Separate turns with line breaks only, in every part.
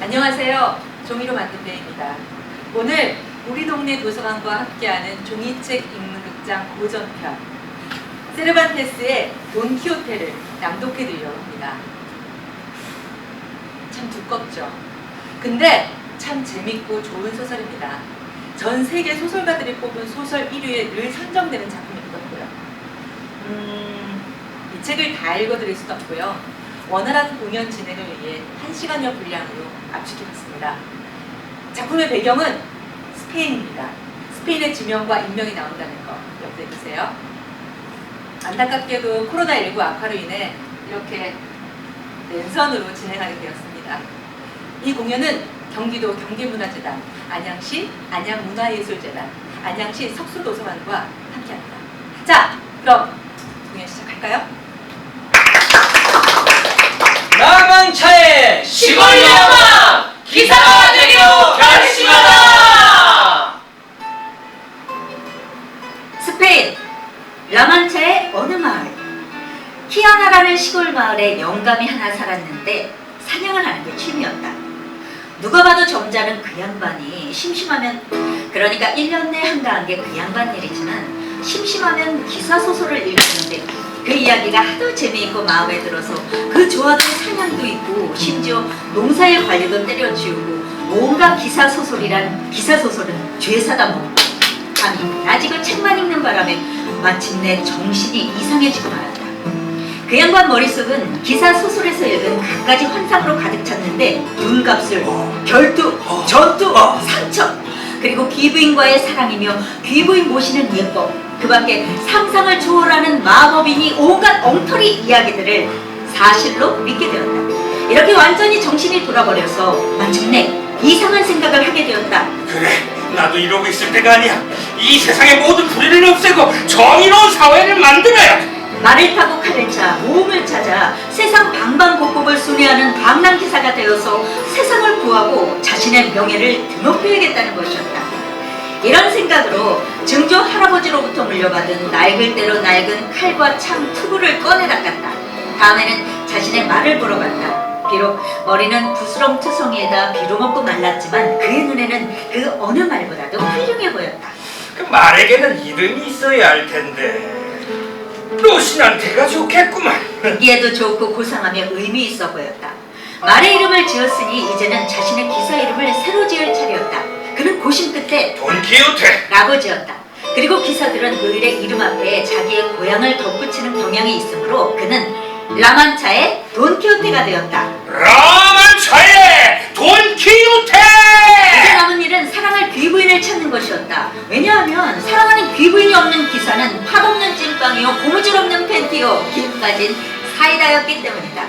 안녕하세요. 종이로 만든 배입니다. 오늘 우리 동네 도서관과 함께하는 종이책 인문극장 고전편 세르반테스의 돈키호테를 낭독해 드리려고 합니다. 참 두껍죠? 근데 참 재밌고 좋은 소설입니다. 전 세계 소설가들이 뽑은 소설 1위에 늘 선정되는 작품이거든요. 이 책을 다 읽어드릴 수도 없고요. 원활한 공연 진행을 위해 1시간여 분량으로 압축해봤습니다. 작품의 배경은 스페인입니다. 스페인의 지명과 인명이 나온다는 거 염두에 두세요. 안타깝게도 코로나19 악화로 인해 이렇게 랜선으로 진행하게 되었습니다. 이 공연은 경기도 경기문화재단, 안양시 안양문화예술재단, 안양시 석수도서관과 함께합니다. 자, 그럼 공연 시작할까요?
라만차의 시골영화 기사가 되기로 결심하다.
스페인 라만차의 어느 마을, 키아나라는 시골 마을에 영감이 하나 살았는데 사냥을 하는 게 취미였다. 누가 봐도 점잖은 그 양반이 심심하면, 그러니까 1년 내 한가한 게 그 양반 일이지만 심심하면 기사소설을 읽었는데 그 이야기가 하도 재미있고 마음에 들어서 그 좋아하는 사냥도 있고 심지어 농사일 관리도 때려치우고 온갖 기사소설은 죄사다 뭐 감히 나지고 책만 읽는 바람에 마침내 정신이 이상해지고 말았다. 그 양반 머릿속은 기사소설에서 읽은 갖가지 환상으로 가득 찼는데 눈값을 결투, 전투, 상처, 그리고 귀부인과의 사랑이며 귀부인 모시는 예법, 그 밖에 상상을 초월하는 마법이니 온갖 엉터리 이야기들을 사실로 믿게 되었다. 이렇게 완전히 정신이 돌아버려서 마침내 이상한 생각을 하게 되었다.
그래, 나도 이러고 있을 때가 아니야. 이 세상의 모든 불의를 없애고 정의로운 사회를 만들어야 돼.
말을 타고 칼을 차 모험을 찾아 세상 방방곡곡을 순회하는 방랑기사가 되어서 세상을 구하고 자신의 명예를 드높여야겠다는 것이었다. 이런 생각으로 증조 할아버지로부터 물려받은 낡을 대로 낡은 칼과 창 투구를 꺼내 닦았다. 다음에는 자신의 말을 보러 갔다. 비록 머리는 부스럼투성이에다 비로먹고 말랐지만 그의 눈에는 그 어느 말보다도 훌륭해 보였다.
그 말에게는 이름이 있어야 할 텐데. 로신한테가 좋겠구만.
듣기에도 좋고 고상하며 의미 있어 보였다. 말의 이름을 지었으니 이제는 자신의 기사 이름을 새로 지을 차례였다. 그는 고심 끝에
돈키호테
라고 지었다. 그리고 기사들은 의뢰 이름 앞에 자기의 고향을 덧붙이는 경향이 있으므로 그는 라만차의 돈키호테가 되었다.
라만차의 돈키호테!
이제 남은 일은 사랑할 귀부인을 찾는 것이었다. 왜냐하면 사랑하는 귀부인이 없는 기사는 팥없는 찐빵이요 고무줄 없는 팬티요 김 빠진 사이다였기 때문이다.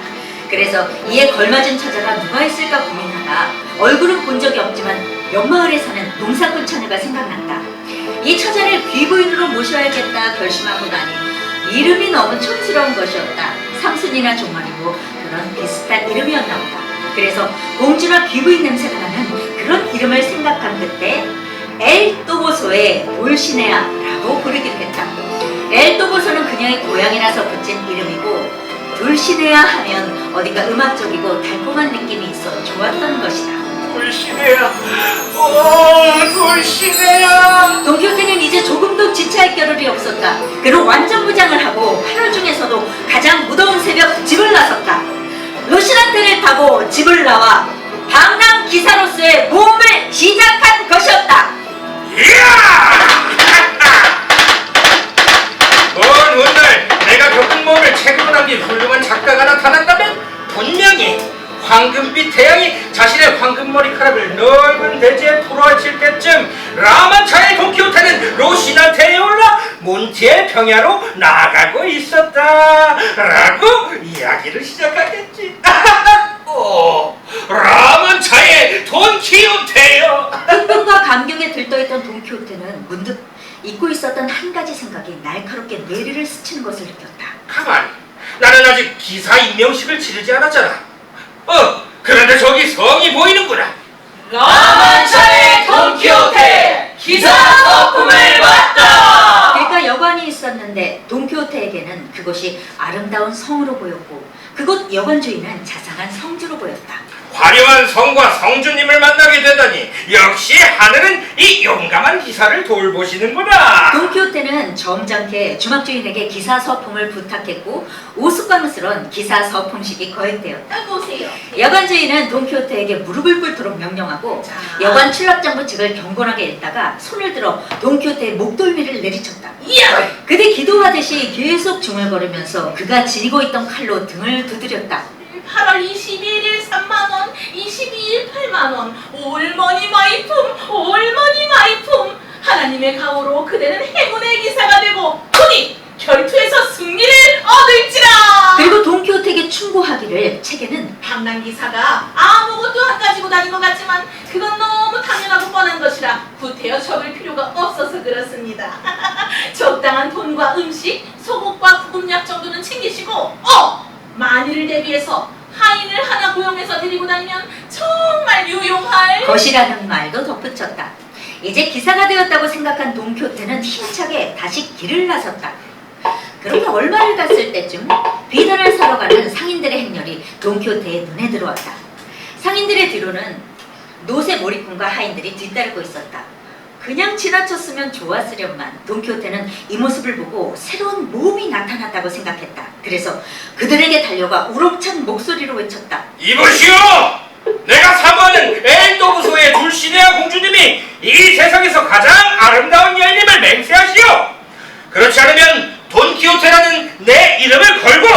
그래서 이에 걸맞은 처자가 누가 있을까 고민하다 얼굴은 본 적이 없지만 옆마을에 사는 농사꾼 처녀가 생각났다. 이 처자를 귀부인으로 모셔야겠다 결심하고 나니 이름이 너무 촌스러운 것이었다. 삼순이나 종말이고 그런 비슷한 이름이었나 보다. 그래서 공주나 귀부인 냄새가 나는 그런 이름을 생각한 그때 엘또보소의 돌시네아라고 부르기로 했다. 엘또보소는 그녀의 고향이라서 붙인 이름이고 돌시네아 하면 어딘가 음악적이고 달콤한 느낌이 있어 좋았던 것이다.
돌시네야, 돌시네야.
돈키호테는 이제 조금도 지체할 겨를이 없었다. 그는 완전 무장을 하고 8월 중에서도 가장 무더운 새벽 집을 나섰다. 로신한테를 타고 집을 나와 방랑 기사로서의 모험을 시작한 것이었다.
이야! 먼 훗날 내가 겪은 모험을 책으로 남긴 훌륭한 작가가 나타난다면 분명히 황금빛 태양이 자신의 황금 머리카락을 넓은 대지에 풀어헤칠 때쯤 라만차의 돈키호테는 로신한테에 올라 몬티의 평야로 나아가고 있었다 라고 이야기를 시작하겠지. 라만차의 돈키호테요.
흥분과 감격에 들떠있던 돈키호테는 문득 잊고 있었던 한 가지 생각이 날카롭게 뇌리를 스치는 것을 느꼈다.
가만, 나는 아직 기사 임명식을 치르지 않았잖아. 그런데 저기 성이 보이는구나.
라만차의 돈키호테 기사 거품을 봤다.
길가 여관이 있었는데 돈키호테에게는 그곳이 아름다운 성으로 보였고 그곳 여관 주인은 자상한 성주로 보였다.
화려한 성과 성주님을 만나게 되다니 역시 하늘은 이 용감한 기사를 돌보시는구나.
돈키호테는 점잖게 주막주인에게 기사 서품을 부탁했고 우스꽝스런 기사 서품식이 거행되었다.
보세요.
여관 주인은 돈키호테에게 무릎을 꿇도록 명령하고
자.
여관 출납장부책을 경건하게 읽다가 손을 들어 돈키호테의 목덜미를 내리쳤다.
이야!
그대 기도하듯이 계속 중얼거리면서 그가 지니고 있던 칼로 등을 두드렸다.
8월 21일 3만원, 22일 8만원, 올머니 마이품, 올머니 마이품. 하나님의 가호로 그대는 행운의 기사가 되고 돈이 결투에서 승리를 얻을지라.
그리고 돈키호테에게 충고하기를 책에는
방랑기사가 아무것도 안 가지고 다닌 것 같지만 그건 너무 당연하고 뻔한 것이라 구태여 적을 필요가 없어서 그렇습니다. 적당한 돈과 음식, 소복과 구급약 정도는 챙기시고 만일을 대비해서 하인을 하나 고용해서 데리고 다니면 정말 유용할
것이라는 말도 덧붙였다. 이제 기사가 되었다고 생각한 돈키호테는 힘차게 다시 길을 나섰다. 그렇게 얼마를 갔을 때쯤 비단을 사러 가는 상인들의 행렬이 돈키호테의 눈에 들어왔다. 상인들의 뒤로는 노세 몰입꾼과 하인들이 뒤따르고 있었다. 그냥 지나쳤으면 좋았으련만 돈키호테는 이 모습을 보고 새로운 모험이 나타났다고 생각했다. 그래서 그들에게 달려가 우렁찬 목소리로 외쳤다.
이보시오! 내가 사모하는 엔도브소의 둘시네아 공주님이 이 세상에서 가장 아름다운 여인임을 맹세하시오! 그렇지 않으면 돈키호테라는 내 이름을 걸고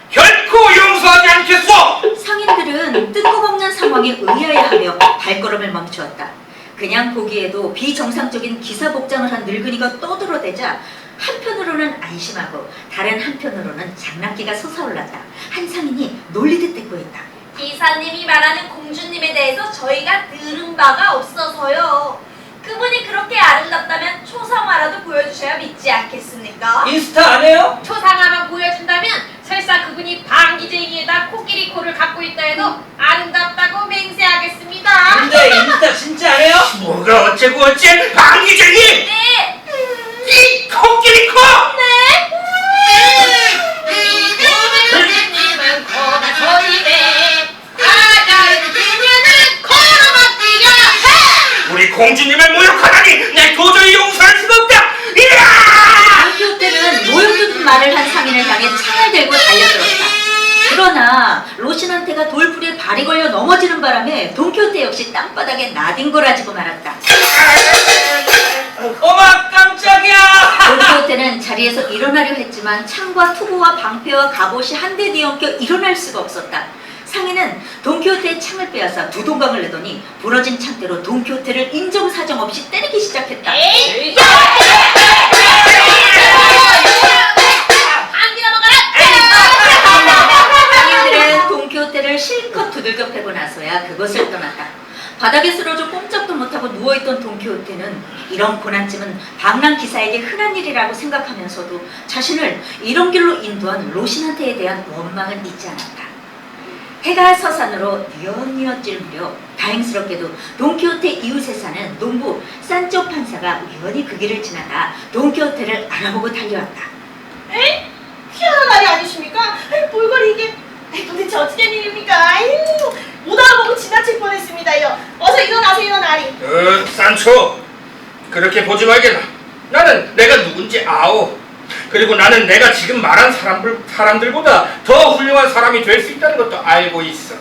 결코 용서하지 않겠소!
상인들은 뜬금없는 상황에 의아해하며 발걸음을 멈추었다. 그냥 보기에도 비정상적인 기사 복장을 한 늙은이가 떠들어대자 한편으로는 안심하고 다른 한편으로는 장난기가 솟아올랐다. 한 상인이 놀리듯 대꾸했다.
기사님이 말하는 공주님에 대해서 저희가 들은 바가 없어서요. 그분이 그렇게 아름답다면 초상화라도 보여주셔야 믿지 않겠습니까?
인스타 안 해요?
초상화만 보여준다면 설사 그분이 방귀쟁이에다 코끼리 코를 갖고 있다 해도 아름답다고 맹세하겠습니다.
근데 인스타 진짜 안 해요?
뭐가 어째고 어째 방귀쟁이!
네!
이 코끼리 코!
공주님은 코가 소리네 아가를 들면은 코로만 뛰어야 해!
우리 공주님을 모욕하다니 내 도저히 용서할 수가 없다! 이야!
돈키호테는 모욕적인 말을 한 상인을 향해 창을 들고 달려들었다. 그러나 로신한테가 돌풀이에 발이 걸려 넘어지는 바람에 돈키호테 역시 땅바닥에 나뒹굴어지고 말았다.
어마 깜짝이야!
돈키호테는 자리에서 일어나려 했지만 창과 투구와 방패와 갑옷이 한데 뒤엉켜 일어날 수가 없었다. 상인은 돈키호테의 창을 빼앗아 두 동강을 내더니 부러진 창대로 돈키호테를 인정사정 없이 때리기 시작했다.
에이! 방귀 넘어가라!
상인들은 돈키호테를 실컷 두들겨 패고 나서야 그것을 떠났다. 바닥에 쓰러져 꼼짝도 못하고 누워있던 돈키호테는 이런 고난쯤은 방랑 기사에게 흔한 일이라고 생각하면서도 자신을 이런 길로 인도한 로신한테에 대한 원망은 잊지 않았다. 해가 서산으로 뉘엿뉘엿 질 무렵 다행스럽게도 돈키호테 이웃에 사는 농부 산초 판사가 우연히 그 길을 지나다 돈키호테를 알아보고 달려왔다.
에? 희한한 날이 아니십니까? 볼거리 이게 도대체 어찌된 일입니까? 아유, 못 알아보고 지나칠 뻔했습니다요. 어서 일어나세요, 나리.
산초, 그렇게 보지 말게나. 나는 내가 누군지 아오. 그리고 나는 내가 지금 말한 사람들보다 더 훌륭한 사람이 될 수 있다는 것도 알고 있어.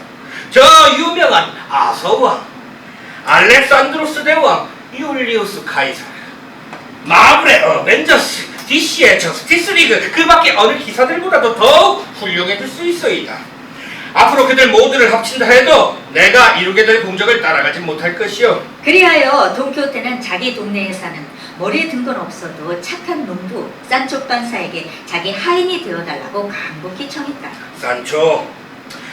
저 유명한 아서왕, 알렉산드로스 대왕, 율리우스 카이사, 마블의 어벤져스, DC의 저스티스 리그, 그 밖에 어느 기사들보다도 더욱 훌륭해질 수 있어이다. 앞으로 그들 모두를 합친다 해도 내가 이루게 될 공적을 따라가지 못할 것이오.
그리하여 돈키호테는 자기 동네에 사는 머리에 든 건 없어도 착한 농부 산초 판사에게 자기 하인이 되어달라고 간곡히 청했다.
산초,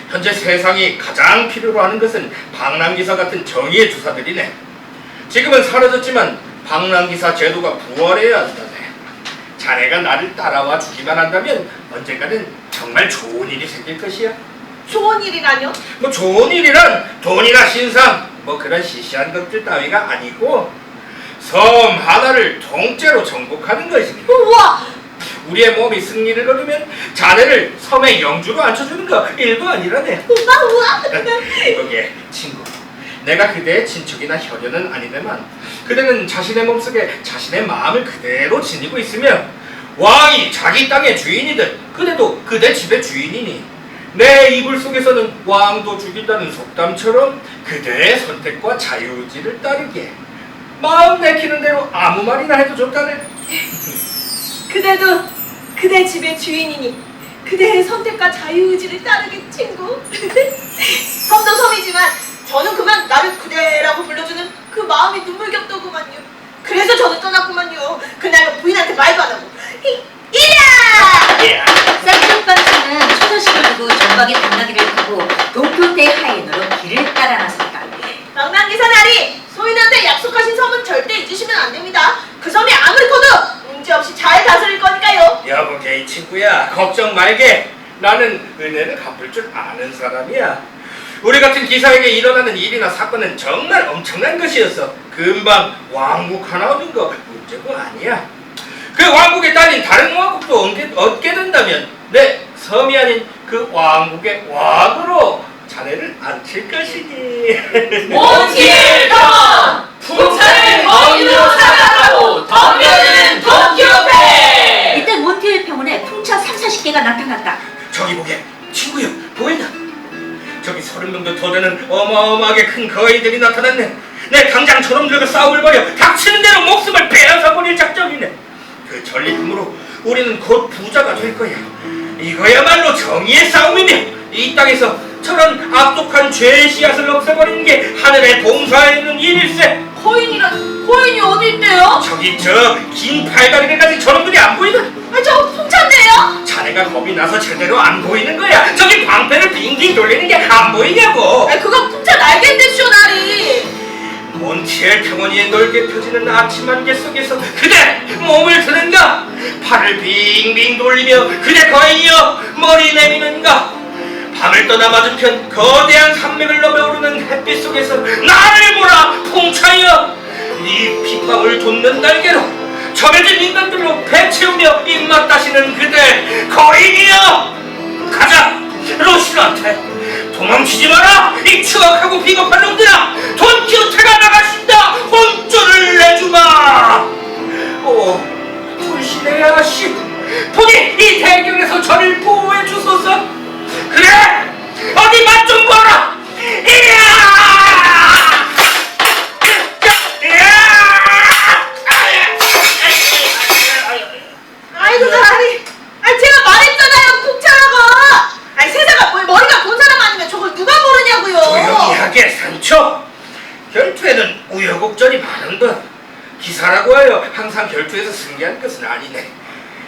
현재 세상이 가장 필요로 하는 것은 방랑기사 같은 정의의 주사들이네. 지금은 사라졌지만 방랑기사 제도가 부활해야 한다네. 자네가 나를 따라와 주기만 한다면 언젠가는 정말 좋은 일이 생길 것이야.
좋은 일이라뇨?
뭐 좋은 일이란 돈이나 신상 뭐 그런 시시한 것들 따위가 아니고 섬 하나를 통째로 정복하는 것이니.
우와!
우리의 몸이 승리를 거두면 자네를 섬의 영주로 앉혀주는 거 일도 아니라네.
오빠 우와.
그게 친구, 내가 그대의 친척이나 혈연은 아니지만 그대는 자신의 몸속에 자신의 마음을 그대로 지니고 있으며 왕이 자기 땅의 주인이듯 그대도 그대 집의 주인이니 내 이불 속에서는 왕도 죽인다는 속담처럼 그대의 선택과 자유의지를 따르게 마음 내키는 대로 아무 말이나 해도 좋다네.
그대도 그대 집의 주인이니 그대의 선택과 자유의지를 따르게 친구. 섬도 섬이지만 저는 그만 나를 그대라고 불러주는 그 마음이 눈물겹더구만요. 그래서 저는 떠났구만요. 그날 부인한테 말도 안 하고 이랴!
산초반수는 처자식을 두고 전방의 당나귀를 타고 동교태 하인으로 길을 따라 나섰다.
망나기사 나리! 소인한테 약속하신 섬은 절대 잊으시면 안 됩니다. 그 섬이 아무리 커도 문제없이 잘 다스릴 거니까요.
여보게 이 친구야, 걱정 말게. 나는 은혜를 갚을 줄 아는 사람이야. 우리 같은 기사에게 일어나는 일이나 사건은 정말 엄청난 것이었어. 금방 왕국 하나 얻은 거 문제가 아니야. 그 왕국에 딸린 다른 왕국도 얻게 된다면 내 섬이 아닌 그 왕국의 왕으로 자네를 앉힐 것이니.
몬티엘평! 풍차를 거인으로 살아가고 덤벼드는 도쿄패!
이때 몬티엘 평원에 풍차 30-40개가 나타났다.
저기 보게, 친구야, 보인다. 저기 30명도 더 되는 어마어마하게 큰 거인들이 나타났네. 내 당장 저놈 들고 싸움을 벌여 닥치는 대로 목숨을 빼앗아버릴 작정이네. 그 전리품으로 우리는 곧 부자가 될 거야. 이거야말로 정의의 싸움이며 이 땅에서 저런 악독한 죄의 씨앗을 없애버리는 게 하늘의 봉사에 있는 일일세.
거인이 어디 있대요?
저기 저 긴 팔다리를 가진 저놈들이 안 보이나?
아, 저 풍차인데요?
자네가 겁이 나서 제대로 안 보이는 거야. 저기 방패를 빙빙 돌리는 게 안 보이냐고.
아, 그거 풍차 날개인데 쇼나리.
몬티엘 평원위에 넓게 펴지는 아침 안개 속에서 그대 몸을 드는가? 팔을 빙빙 돌리며 그대 거인이여 머리 내미는가? 밤을 떠나 맞은편 거대한 산맥을 넘어 오르는 햇빛 속에서 나를 보라 풍차여! 네 핏방울 돋는 날개로 점해진 인간들로 배 채우며 입맛 다시는 그대 거인이여! 가자! 로시한테 도망치지 마라! 이 추악하고 비겁한 놈들아! 돈키호테가 나가신다! 혼쭐을 내주마! 오, 불신의 아씨! 부디 이 대경에서 저를 보호해 주소서! 그래! 어디 맛 좀 봐라!
아이고, 나리. 아, 제가 말했잖아요, 풍차라고. 아니, 세상에 머리가 본 사람 아니면 저걸 누가 모르냐고요.
조용히 하게 산초! 결투에는 우여곡절이 많은 것. 기사라고 하여 항상 결투에서 승리하는 것은 아니네.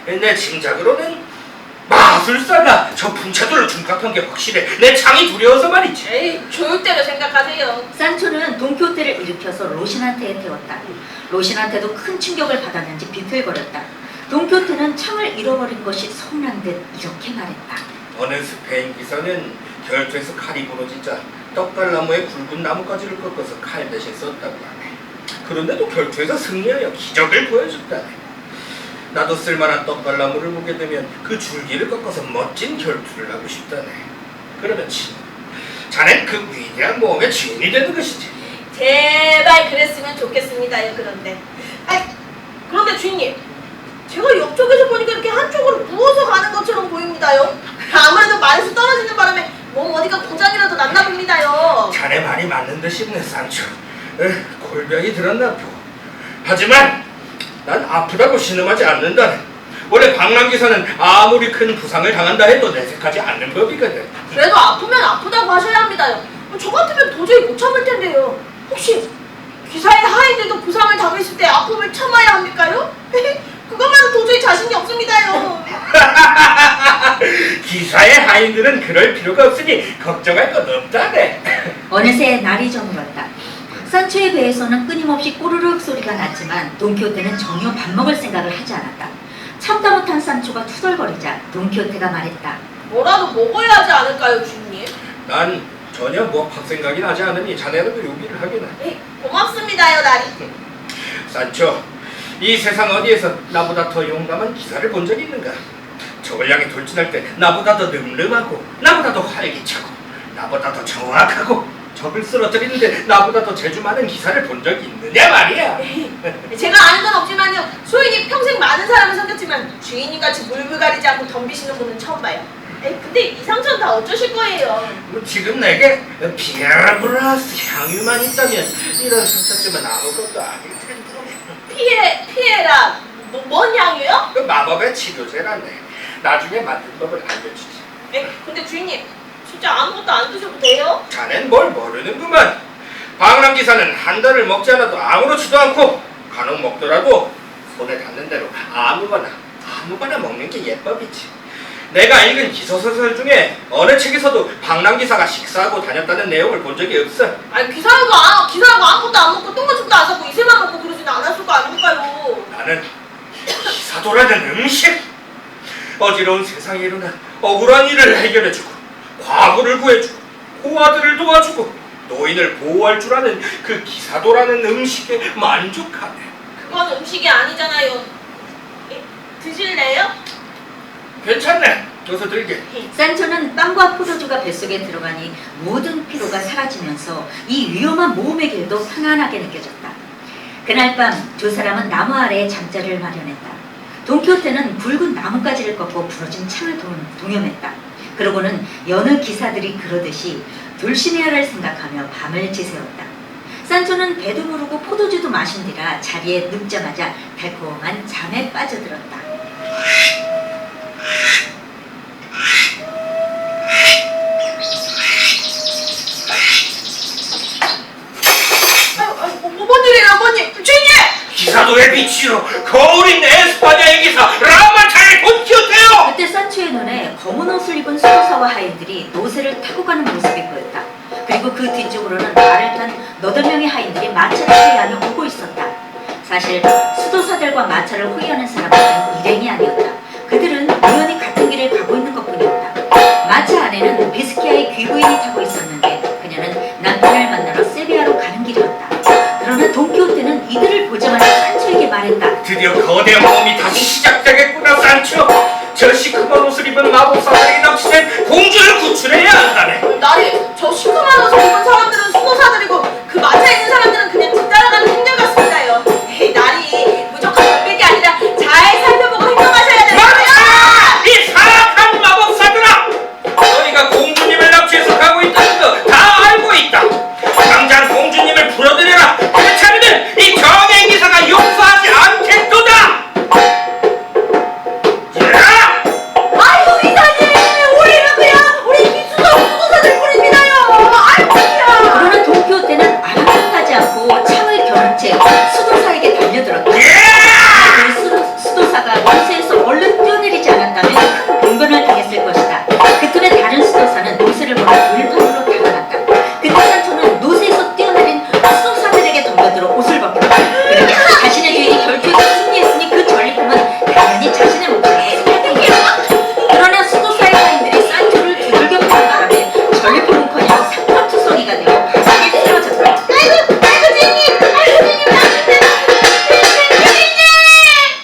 내 짐작으로는 마술사가 저 풍차들을 둔갑한 게 확실해. 내 창이 두려워서 말이지.
에이, 조율대로 생각하세요.
산초는 동키호테를 일으켜서 로신한테 태웠다. 로신한테도 큰 충격을 받았는지 비틀거렸다. 동키호테는 창을 잃어버린 것이 서운한 듯 이렇게 말했다.
어느 스페인 기사는 결투에서 칼이 부러지자 떡갈나무에 굵은 나뭇가지를 꺾어서 칼 대신 썼다고 하네. 그런데도 결투에서 승리하여 기적을 보여줬다네. 나도 쓸만한 떡갈나무를 보게 되면 그 줄기를 꺾어서 멋진 결투를 하고 싶다네. 그러면 친구, 자넨 그 위대한 모험의 주인이 되는 것이지.
제발 그랬으면 좋겠습니다요. 그런데 주인님, 제가 옆쪽에서 보니까 이렇게 한쪽으로 누워서 가는 것처럼 보입니다요. 아무래도 말에서 떨어지는 바람에 몸 어디가 고장이라도 났나 봅니다요.
자네 말이 맞는 듯 싶네, 산초. 골병이 들었나 보. 하지만 난 아프다고 신음하지 않는다. 원래 방랑기사는 아무리 큰 부상을 당한다 해도 내색하지 않는 법이거든.
그래도 아프면 아프다고 하셔야 합니다요. 저 같으면 도저히 못 참을 텐데요. 혹시 기사의 하인들도 부상을 당했을 때 아픔을 참아야 합니까요? 그것만은 도저히 자신이 없습니다요.
기사의 하인들은 그럴 필요가 없으니 걱정할 것 없다네.
어느새 날이 저물었다. 산초의 배에서는 끊임없이 꼬르륵 소리가 났지만 돈키호테는 전혀 밥 먹을 생각을 하지 않았다. 참다 못한 산초가 투덜거리자 돈키호테가 말했다.
뭐라도 먹어야 하지 않을까요, 주인님?
난 전혀 뭐밥 생각이 나지 않으니 자네라도 요기를 하게나.
고맙습니다요, 나리.
산초, 이 세상 어디에서 나보다 더 용감한 기사를 본 적이 있는가? 적을 향해 돌진할 때 나보다 더 늠름하고 나보다 더 활기차고 나보다 더 정확하고 적을 쓰러뜨리는데 나보다 더 재주 많은 기사를 본 적이 있느냐 말이야.
제가 아는 건 없지만요. 소인이 평생 많은 사람을 섬겼지만 주인님같이 물불 가리지 않고 덤비시는 분은 처음 봐요. 근데 이 상처는 다 어쩌실 거예요?
뭐 지금 내게 피에라브라스 향유만 있다면 이런 상처쯤은 아무것도 아닐 텐데.
피에라 뭔 향이요?
그 마법의 치료제란데 나중에 만든 법을 알려주지.
근데 주인님 진짜 아무것도 안 드셔도 돼요?
자넨 뭘 모르는구만. 방랑기사는 한 달을 먹지 않아도 아무렇지도 않고 간혹 먹더라도 손에 닿는 대로 아무거나 먹는 게 예법이지. 내가 읽은 기소서설 중에 어느 책에서도 방랑기사가 식사하고 다녔다는 내용을 본 적이 없어.
아니 기사하고 아무것도 안 먹고 똥거죽도 안 사고 이슬만 먹고 그러진 않았을 거 아닙니까요?
나는 기사도라는 음식, 어지러운 세상에 일어나 억울한 일을 해결해주고 과부를 구해주고 고아들을 도와주고 노인을 보호할 줄 아는 그 기사도라는 음식에 만족하네.
그건 음식이 아니잖아요. 드실래요?
괜찮네. 어서 들게.
산초는 빵과 포도주가 뱃속에 들어가니 모든 피로가 사라지면서 이 위험한 모험의 길도 편안하게 느껴졌다. 그날 밤 두 사람은 나무 아래에 잠자리를 마련했다. 돈키호테는 굵은 나뭇가지를 꺾고 부러진 창을 동염했다. 그러고는 여느 기사들이 그러듯이 돌시네아를 생각하며 밤을 지새웠다. 산초는 배도 부르고 포도주도 마신 뒤라 자리에 눕자마자 달콤한 잠에 빠져들었다.
뭔 일이에요, 아버님? 주인님!
기사도의 빛으로 거울인 에스파냐의 기사 라마차의 돈키호테요.
그때 산초의 눈에 검은 옷을 입은 수도사와 하인들이 노새를 타고 가는 모습이 보였다. 그리고 그 뒤쪽으로는 말을 탄 8명의 하인들이 마차를 호위하며 오고 있었다. 사실 수도사들과 마차를 호위하는 사람들은 일행이 아니었다. 그들은 우연히 같은 길을 가고 있는 것뿐이었다. 마차 안에는 비스키아의 귀부인이 타고 있었는데 그녀는 남편을 만나러 세비야로 가는 길이었다. 그러나 돈키호테는 이들을 보자마자 산초에게 말했다.
드디어 거대한 모험이 다시 시작되겠구나, 산초. 저 시커먼 옷을 입은 마법사들에게 납치된 공주를 구출해야 한다네.
나리, 저 시커먼 옷을 입은 사람들은 수도사들이고 그 마차에 있는 사람들은 그냥 뒤따라가는 행들 같습니다요. 나리, 무조건 덤빌 게 아니라 잘 살펴보고 행동하셔야 돼요.
이 사악한 마법사들아! 너희가 공주님을 납치해서 가고 있다는 거 다 알고 있다. 당장 공주님을 풀어들여라. 그렇지 않으면 이 정의 기사가 용서하지 않겠도다. 얘들아!
아이고 이사님, 우리는 그냥 우리 수도사들 뿐입니다요. 아이고 그냥.
그러나 돈키호테는 아랑곳하지 않고 창을 겨눈 채 수도사에게 달려들었다. 그 수도사가 노새에서 얼른 뛰어내리지 않았다면 큰 봉변을 당했을 것이다. 그 틈에 다른 수도사는 노새를 몰아 돌판으로 다가갔다. 그때 산초는 노새에서 뛰어내린 수도사들에게 덤벼들어 옷을 벗겼다. 그러니 자신의 주인이 결투에서 승리했으니 그 전리품은 당연히 자신의 몫이라고 생각한 거야. 그러나 수도사의 하인들이 산초를 두들겨 패는 바람에 전리품은커녕 상처투성이가 되어 바닥에 쓰러졌다.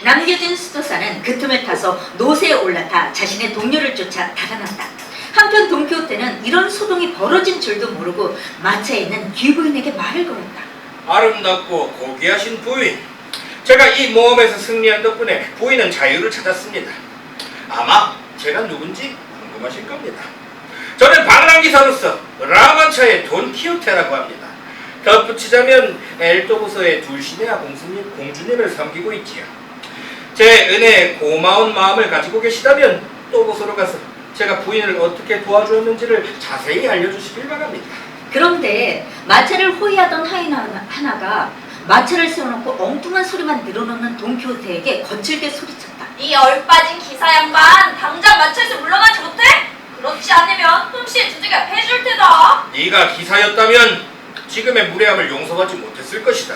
남겨진 수도사는 그 틈을 타서 노새에 올라타 자신의 동료를 쫓아 달아났다. 한편 돈키호테는 이런 소동이 벌어진 줄도 모르고 마차에 있는 귀부인에게 말을 걸었다.
아름답고 고귀하신 부인, 제가 이 모험에서 승리한 덕분에 부인은 자유를 찾았습니다. 아마 제가 누군지 궁금하실 겁니다. 저는 방랑기사로서 라마차의 돈키호테라고 합니다. 덧붙이자면 엘도보서의 둘시네아 공주님을 섬기고 있지요. 제 은혜에 고마운 마음을 가지고 계시다면 또보서로 가서 제가 부인을 어떻게 도와주었는지를 자세히 알려주시길 바랍니다.
그런데 마차를 호위하던 하인 하나가 마차를 세워놓고 엉뚱한 소리만 늘어놓는 돈키호테에게 거칠게 소리쳤다.
이 얼빠진 기사 양반 당장 마차에서 물러나지 못해? 그렇지 않으면 흠씨의 주제가 해줄 테다.
네가 기사였다면 지금의 무례함을 용서하지 못했을 것이다.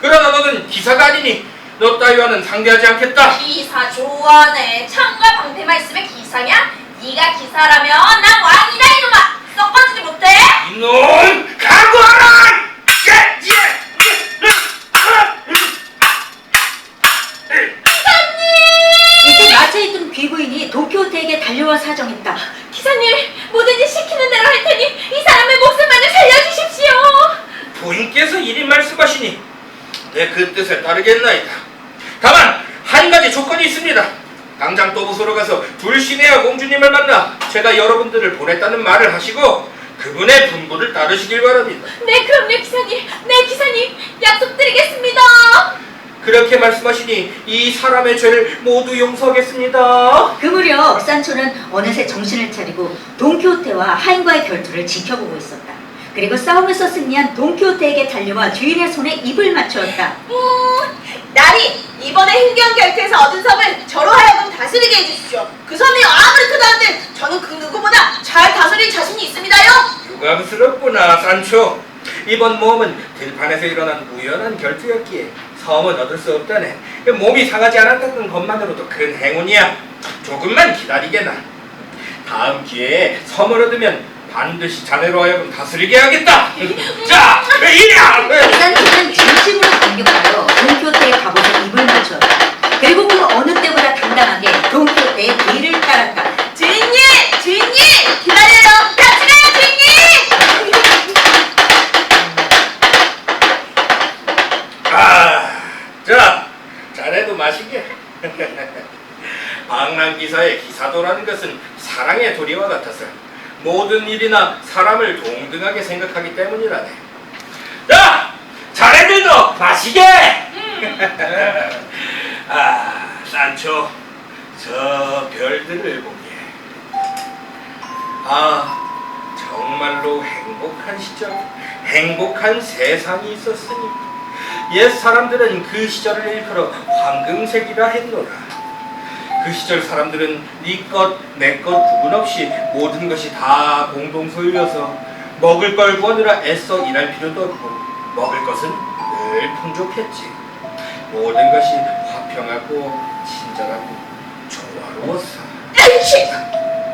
그러나 너는 기사가 아니니 너 따위와는 상대하지 않겠다.
기사 좋아하네. 창과 방패만 있으면 기사냐? 네가 기사라면 난 왕이다 이놈아. 썩어지지 못해?
이놈 각오하라! 그 뜻에 따르겠나이다. 다만 한 가지 조건이 있습니다. 당장 또부소로 가서 불시네아 공주님을 만나 제가 여러분들을 보냈다는 말을 하시고 그분의 분부를 따르시길 바랍니다.
네, 그럼 네 기사님 약속드리겠습니다.
그렇게 말씀하시니 이 사람의 죄를 모두 용서하겠습니다.
그 무렵 산초는 어느새 정신을 차리고 돈키호테와 하인과의 결투를 지켜보고 있었다. 그리고 싸움에서 승리한 돈키호테에게 달려와 주인의 손에 입을 맞추었다.
나리, 이번에 흥경 결투에서 얻은 섬을 저로 하여금 다스리게 해주십시오. 그 섬이 아무리 크다는데 저는 그 누구보다 잘 다스릴 자신이 있습니다요.
유감스럽구나, 산초. 이번 모험은 들판에서 일어난 우연한 결투였기에 섬은 얻을 수 없다네. 몸이 상하지 않았다는 것만으로도 큰 행운이야. 조금만 기다리게나. 다음 기회에 섬을 얻으면 반드시 자네로 하여금 다스리게 하겠다. 자, 이랴!
산초는 진심으로 감격하여 돈키호테의 갑옷에 입을 맞추었다. 그리고 그 어느 때보다 당당하게 돈키호테의 뒤를 따랐다.
주인님! 기다려요! 같이 가요, 주인님!
자, 자네도 마시게. 방랑기사의 기사도라는 것은 사랑의 도리와 같아서 모든 일이나 사람을 동등하게 생각하기 때문이라네. 자, 자네들도 마시게. 산초, 저 별들을 보게. 정말로 행복한 시절, 행복한 세상이 있었으니 옛 사람들은 그 시절을 일컬어 황금색이라 했노라. 그 시절 사람들은 네 것, 내 것 구분 없이 모든 것이 다 공동 소유여서 먹을 걸 구하느라 애써 일할 필요도 없고 먹을 것은 늘 풍족했지. 모든 것이 화평하고 친절하고 조화로웠어.
에이씨!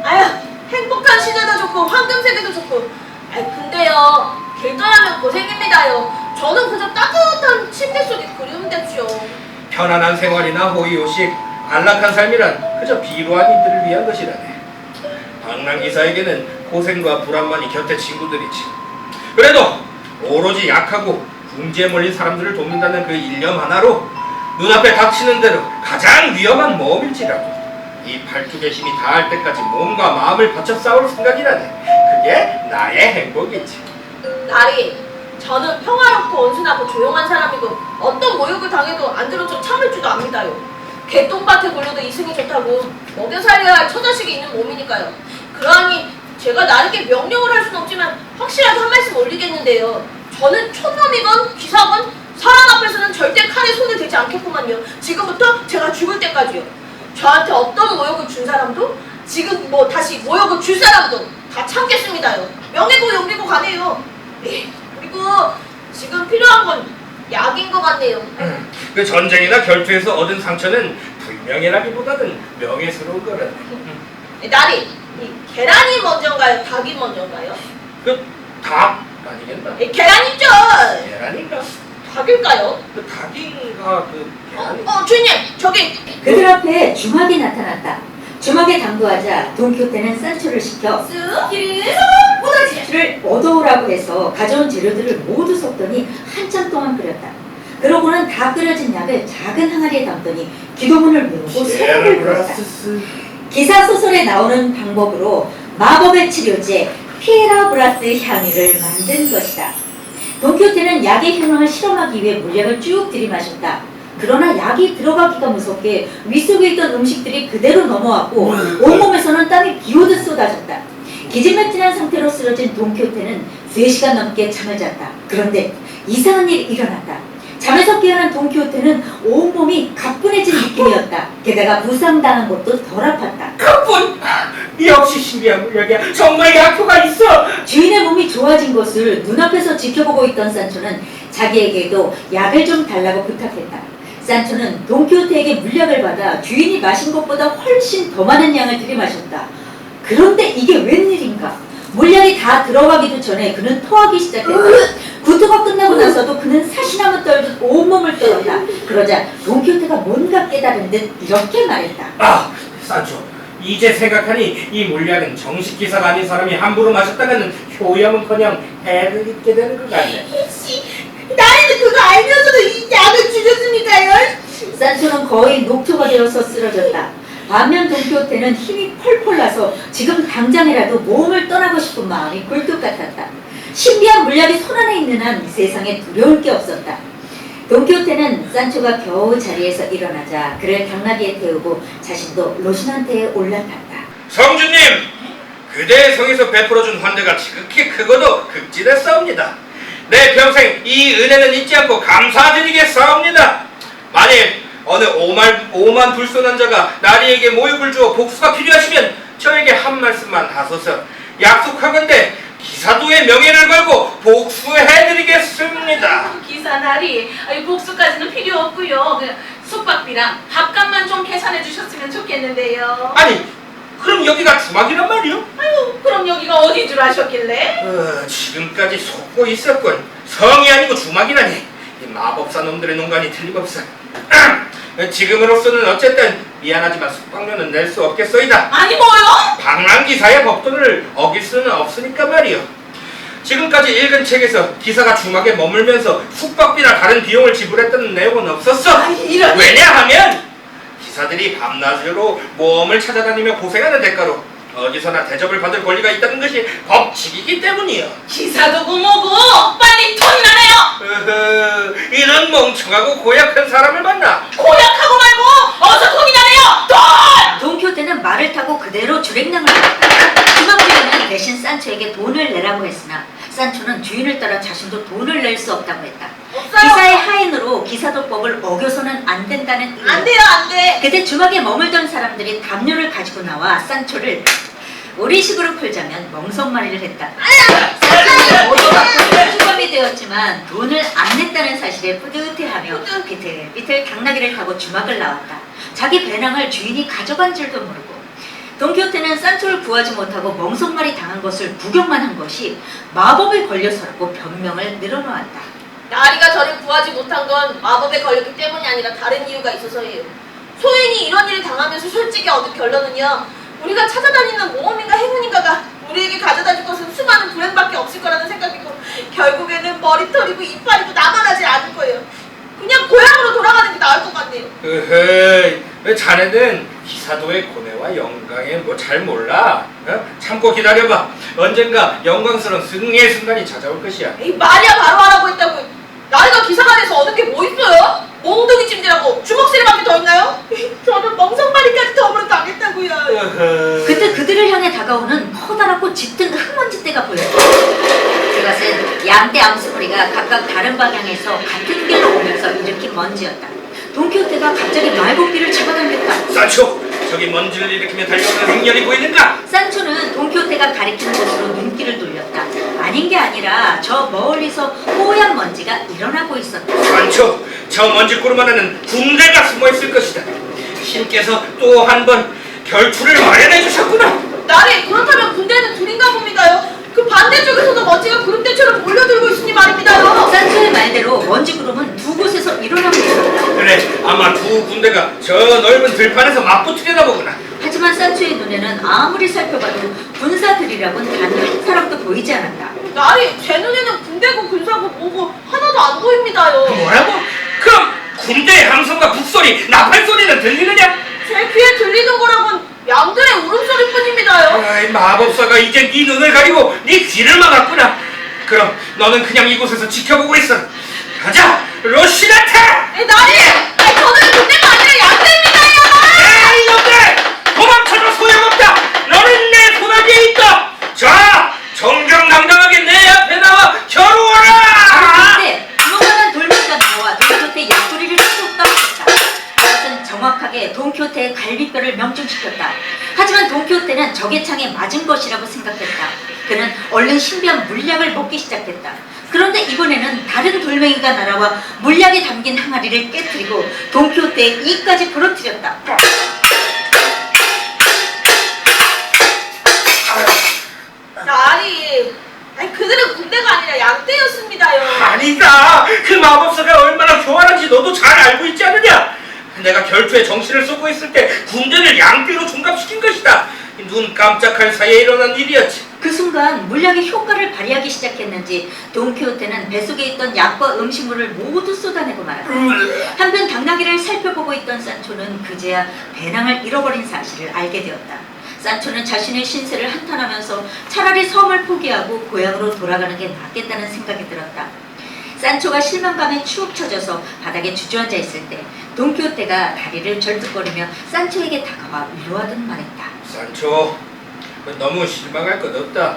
아휴, 행복한 시절도 좋고 황금세계도 좋고. 근데요, 결전하면 고생입니다요. 저는 그저 따뜻한 침대 속에 그리움됐죠.
편안한 생활이나 호의호식, 안락한 삶이란 그저 비루한 이들을 위한 것이라네. 방랑기사에게는 고생과 불안만이 곁에 친구들이지. 그래도 오로지 약하고 궁지에 몰린 사람들을 돕는다는 그 일념 하나로 눈앞에 닥치는 대로 가장 위험한 모험일지라도 이 팔뚝의 힘이 닿을 때까지 몸과 마음을 바쳐 싸울 생각이라네. 그게 나의 행복이지.
나리, 저는 평화롭고 온순하고 조용한 사람이고 어떤 모욕을 당해도 안 들어줘 참을 줄도 압니다요. 개똥밭에 굴려도 이승이 좋다고 먹여 살려야 할 처자식이 있는 몸이니까요. 그러하니 제가 나에게 명령을 할 수는 없지만 확실하게 한 말씀 올리겠는데요. 저는 촌놈이건 기사건 사람 앞에서는 절대 칼에 손을 대지 않겠구만요. 지금부터 제가 죽을 때까지요. 저한테 어떤 모욕을 준 사람도 지금 다시 모욕을 줄 사람도 다 참겠습니다요. 명예고 용기고 가네요. 그리고 지금 필요한 건 약인 것 같네요.
그 전쟁이나 결투에서 얻은 상처는 불명예라기보다는 명예스러운 거라네.
나리, 이 계란이 먼저인가요? 닭이 먼저인가요?
그 닭 아니겠나?
계란이죠.
계란인가?
닭일까요?
그 닭인가 그 계란이?
주인님, 저기.
그들 앞에 주막이 나타났다. 주막에 당도하자 돈키호테는 산초를 시켜
쓱, 기름,
를 얻어오라고 해서 가져온 재료들을 모두 섞더니 한참 동안 끓였다. 그러고는 다 끓여진 약을 작은 항아리에 담더니 기도문을 물고 소금을 불었다. 기사 소설에 나오는 방법으로 마법의 치료제 피에라브라스 향유를 만든 것이다. 돈키호테는 약의 효능을 실험하기 위해 물약을 쭉 들이마셨다. 그러나 약이 들어가기가 무섭게 윗속에 있던 음식들이 그대로 넘어왔고 온몸에서는 땀이 비오듯 쏟아졌다. 기진맥진한 상태로 쓰러진 돈키호테는 3시간 넘게 잠을 잤다. 그런데 이상한 일이 일어났다. 잠에서 깨어난 돈키호테는 온몸이 가뿐해진 느낌이었다. 게다가 부상당한 것도 덜 아팠다.
가뿐! 역시 신비한 물약이야. 정말 약효가 있어.
주인의 몸이 좋아진 것을 눈앞에서 지켜보고 있던 산초는 자기에게도 약을 좀 달라고 부탁했다. 산초는 돈키호테에게 물약을 받아 주인이 마신 것보다 훨씬 더 많은 양을 들이마셨다. 그런데 이게 웬일인가? 물약이 다 들어가기도 전에 그는 토하기 시작했다. 구토가 끝나고 나서도 그는 사시나무 떨듯 온몸을 떨었다. 그러자 돈키호테가 뭔가 깨달은 듯 이렇게 말했다.
산초, 이제 생각하니 이 물약은 정식 기사가 아닌 사람이 함부로 마셨다가는 효염은커녕 해를 입게 되는 것 같네.
나이는 그거 알면서도 이 약을 주셨습니까요?
산초는 거의 녹초가 되어서 쓰러졌다. 반면 돈키호테는 힘이 펄펄 나서 지금 당장이라도 몸을 떠나고 싶은 마음이 굴뚝 같았다. 신비한 물약이 손안에 있는 한 이 세상에 두려울 게 없었다. 돈키호테는 산초가 겨우 자리에서 일어나자 그를 당나귀에 태우고 자신도 로신한테에 올라탔다.
성주님, 그대의 성에서 베풀어준 환대가 지극히 크고도 극진했사옵니다. 내 평생 이 은혜는 잊지 않고 감사드리겠사옵니다. 만일 어느 오만 불손한 자가 나리에게 모욕을 주어 복수가 필요하시면 저에게 한 말씀만 하소서. 약속하건대 기사도의 명예를 걸고 복수해드리겠습니다.
기사 나리, 복수까지는 필요 없고요. 그 숙박비랑 밥값만 좀 계산해 주셨으면 좋겠는데요.
아니, 그럼 여기가 주막이란 말이요?
아유, 그럼 여기가 어딘 줄 아셨길래?
지금까지 속고 있었군. 성이 아니고 주막이라니. 이 마법사 놈들의 농간이 틀림없어. 지금으로서는 어쨌든 미안하지만 숙박료는 낼 수 없겠소이다.
아니 뭐요?
방랑기사의 법도를 어길 수는 없으니까 말이요. 지금까지 읽은 책에서 기사가 주막에 머물면서 숙박비나 다른 비용을 지불했다는 내용은 없었어.
아니, 이런.
왜냐하면 기사들이 밤낮으로 모험을 찾아다니며 고생하는 대가로 어디서나 대접을 받을 권리가 있다는 것이 법칙이기 때문이요.
기사도 뭐고 빨리 돈 나네요.
이런 멍청하고 고약한 사람을 만나.
고약하고 말고 어서 돈이 나네요. 돈!
돈키호테는 말을 타고 그대로 주랭랑을 갔다. 주막 주인은 대신 산초에게 돈을 내라고 했으나 산초는 주인을 따라 자신도 돈을 낼 수 없다고 했다.
없어요.
기사의 하인으로 기사도법을 어겨서는 안 된다는 이유.
안 돼요, 안 돼.
그때 주막에 머물던 사람들이 담요를 가지고 나와 산초를 우리식으로 풀자면 멍석말이를 했다. 산초는 모두가 주범이 되었지만 돈을 안 냈다는 사실에 뿌듯해하며 비틀비틀 당나귀를 타고 주막을 나왔다. 자기 배낭을 주인이 가져간 줄도 모르고 돈키호테는 산초를 구하지 못하고 멍석말이 당한 것을 구경만 한 것이 마법에 걸려서라고 변명을 늘어놓았다.
나리가 저를 구하지 못한 건 마법에 걸렸기 때문이 아니라 다른 이유가 있어서예요. 소인이 이런 일을 당하면서 솔직히 얻은 결론은요, 우리가 찾아다니는 모험인가 행운인가가 우리에게 가져다줄 것은 수많은 불행밖에 없을 거라는 생각이고, 결국에는 머리털이고 이빨이고 남아나지 않을 거예요. 그냥 고향으로 돌아가는 게 나을 것 같네요.
왜 자네는 기사도의 고뇌와 영광에 뭐 잘 몰라? 참고 기다려봐. 언젠가 영광스러운 승리의 순간이 찾아올 것이야.
에이, 말이야 바로 하라고 했다고. 나리가 기사가 돼서 얻은 게 뭐 있어요? 몽둥이 찜질하고 주먹세례밖에 더 있나요? 저는 멍석마리까지 더불어 당했다고요.
그때 그들을 향해 다가오는 커다랗고 짙은 흙먼지떼가 보였다. 그것은 양떼 암수풀이가 각각 다른 방향에서 같은 길로 오면서 일으킨 먼지였다. 돈키호테가 갑자기 말고삐를 잡아당겼다.
산초, 저기 먼지를 일으키며 달려오는 행렬이 보이는가?
산초는 돈키호테가 가리키는 곳으로 눈길을 돌렸다. 아닌 게 아니라 저 멀리서 뽀얀 먼지가 일어나고 있었다.
산초, 저 먼지구름 안에는 군대가 숨어있을 것이다. 신께서 또 한 번 결투를 마련해 주셨구나.
나리, 그렇다면 군대는 둘인가 봅니다요. 그 반대쪽에서도 먼지가 구름대처럼 몰려들고 있으니 말입니다요.
산초의 말대로 먼지구름은 두 곳에서 일어나고 있었다.
그래, 아마 두 군대가 저 넓은 들판에서 맞붙으려나 보구나.
하지만 산초의 눈에는 아무리 살펴봐도 군사들이라고는 단 한 사람도 보이지 않았다.
나리, 제 눈에는 군대고 군사고 뭐고 하나도 안 보입니다요.
뭐라고? 그럼 군대의 함성과 북소리, 나팔 소리는 들리느냐?
제 귀에 들리는 거라곤 양들의 울음소리뿐입니다요.
아이, 마법사가 이제 네 눈을 가리고 네 귀를 막았구나. 그럼 너는 그냥 이곳에서 지켜보고 있어. 가자, 로시나타!
나리, 저는 군대가 아니라 양들입니다요.
에이, 이놈들! 도망쳐도 소용없다. 너는 내 손아귀에 있다. 자, 정정당당하게 내 앞에 나와 겨루어라.
그때 주먹만한 돌멩이가 나와 돈키호테의 옆구리를 쏙 떨어졌다. 그것은 정확하게 돈키호테의 갈비뼈를 명중시켰다. 하지만 돈키호테는 적의 창에 맞은 것이라고 생각했다. 그는 얼른 신비한 물약을 먹기 시작했다. 그런데 이번에는 다른 돌멩이가 날아와 물약에 담긴 항아리를 깨뜨리고 돈키호테의 이까지 부러뜨렸다.
나리, 그들은 군대가 아니라 양떼였습니다요.
아니다. 그 마법사가 얼마나 교활한지 너도 잘 알고 있지 않느냐? 내가 결투에 정신을 쏟고 있을 때 군대를 양떼로 종갑시킨 것이다. 눈 깜짝할 사이에 일어난 일이었지.
그 순간 순간 물약이 효과를 발휘하기 시작했는지 돈키호테는 뱃속에 있던 약과 음식물을 모두 쏟아내고 말았다. 한편 당나귀를 살펴보고 있던 산초는 그제야 배낭을 잃어버린 사실을 알게 되었다. 산초는 자신의 신세를 한탄하면서 차라리 섬을 포기하고 고향으로 돌아가는 게 낫겠다는 생각이 들었다. 산초가 실망감에 추억 처져서 바닥에 주저앉아 있을 때 돈키호테가 다리를 절뚝거리며 산초에게 다가와 위로하듯 말했다.
산초, 너무 실망할 것 없다.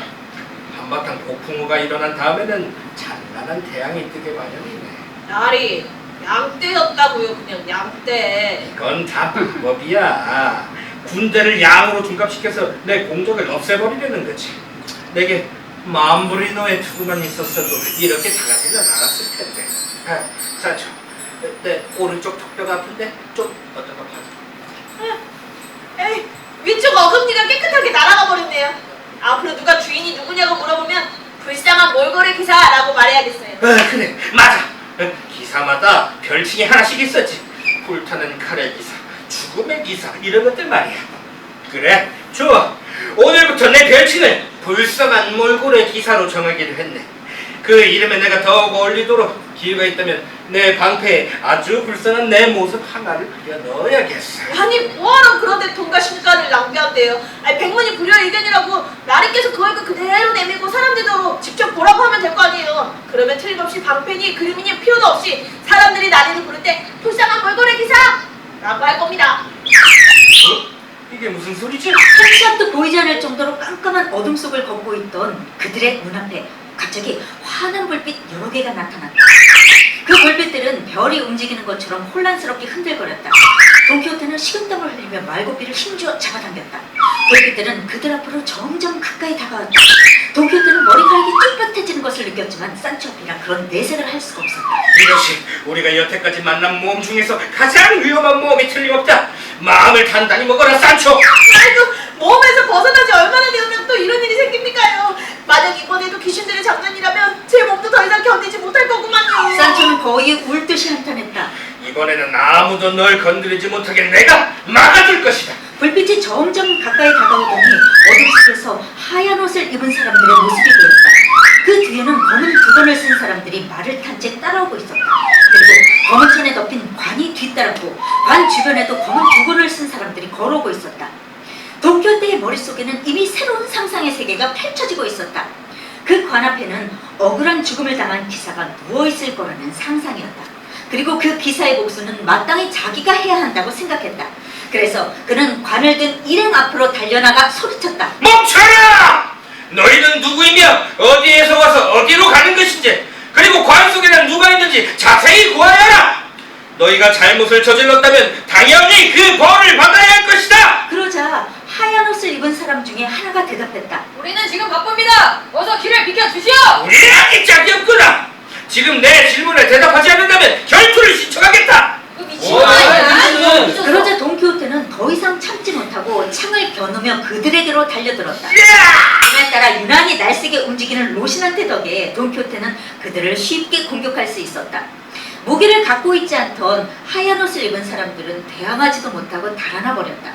한바탕 폭풍우가 일어난 다음에는 찬란한 태양이 뜨게 마련이네.
날이 양떼였다고요. 그냥 양떼.
그건 다 방법이야. 군대를 양으로 둔갑시켜서 내 공적을 없애버리려는 거지. 내게 만부리노의 투구만 있었어도 이렇게 다가지는 않았을 텐데. 아, 산초, 내 오른쪽 턱뼈가 아픈데 좀 어떤가 봐줘.
에이, 위쪽 어금니가 깨끗하게 날아가 버렸네요. 앞으로 누가 주인이 누구냐고 물어보면 불쌍한 몰골의 기사라고 말해야겠어요.
그래, 맞아. 기사마다 별칭이 하나씩 있었지. 불타는 칼의 기사, 죽음의 기사, 이런 것들 말이야. 그래, 좋아. 오늘부터 내 별칭을 불쌍한 몰골의 기사로 정하기로 했네. 그 이름에 내가 더욱 어울리도록 기회가 있다면 내 방패에 아주 불쌍한 내 모습 하나를 그려 넣어야겠어.
아니 뭐하러 그런데 돈과 시간을 낭비한대요. 아니 백문이 불여일견이라고 나리께서 그걸 그대로 내밀고 사람들도 직접 보라고 하면 될 거 아니에요. 그러면 틀림없이 방패니 그림이니 필요도 없이 사람들이 나리를 부를 때 불쌍한 몰골의 기사! 라고 할 겁니다.
이게 무슨 소리지?
한 치 앞도 보이지 않을 정도로 깜깜한 어둠 속을 걷고 있던 그들의 눈앞에 갑자기 환한 불빛 여러 개가 나타났다. 그 불빛들은 별이 움직이는 것처럼 혼란스럽게 흔들거렸다. 돈키호테는 식은땀을 흘리며 말고삐를 힘주어 잡아당겼다. 불빛들은 그들 앞으로 점점 가까이 다가왔다. 돈키호테는 머리카락이 쭈뼛해지는 것을 느꼈지만 산초 앞이라 그런 내색을 할 수가 없었다.
이것이 우리가 여태까지 만난 모험 중에서 가장 위험한 모험이 틀림없다. 마음을 단단히 먹어라, 산초.
아이고 모험에서 벗어난 지 얼마나 되면 또 이런 일이 생깁니까요? 만약 이번에도 귀신들의 장난이라면 제 몸도 더 이상 견디지 못할 거구만요.
산초는 거의 울듯이 한탄했다.
이번에는 아무도 널 건드리지 못하게 내가 막아줄 것이다.
불빛이 점점 가까이 다가오더니 어둠 속에서 하얀 옷을 입은 사람들의 모습이 보였다. 그 뒤에는 검은 두건을 쓴 사람들이 말을 탄 채 따라오고 있었다. 그리고 검은 천에 덮인 관이 뒤따랐고 관 주변에도 검은 두건을 쓴 사람들이 걸어오고 있었다. 돈키호테의 머릿속에는 이미 새로운 상상의 세계가 펼쳐지고 있었다. 그 관 앞에는 억울한 죽음을 당한 기사가 누워있을 거라는 상상이었다. 그리고 그 기사의 복수는 마땅히 자기가 해야 한다고 생각했다. 그래서 그는 관을 든 일행 앞으로 달려나가 소리쳤다.
멈춰라! 너희는 누구이며 어디에서 와서 어디로 가는 것인지, 그리고 관 속에는 누가 있는지 자세히 구하여라! 너희가 잘못을 저질렀다면 당연히 그 벌을 받아야 할 것이다!
그러자 하얀 옷을 입은 사람 중에 하나가 대답했다.
우리는 지금 바쁩니다. 어서 길을 비켜주시오.
우리는 아직 짝이 없구나! 지금 내 질문에 대답하지 않는다면 결투를 신청하겠다!
그 미친놈아.
그러자 돈키호테는 더 이상 참지 못하고 창을 겨누며 그들에게로 달려들었다. 그날따라 유난히 날쌔게 움직이는 로신한테 덕에 돈키호테는 그들을 쉽게 공격할 수 있었다. 무기를 갖고 있지 않던 하얀 옷을 입은 사람들은 대항하지도 못하고 달아나 버렸다.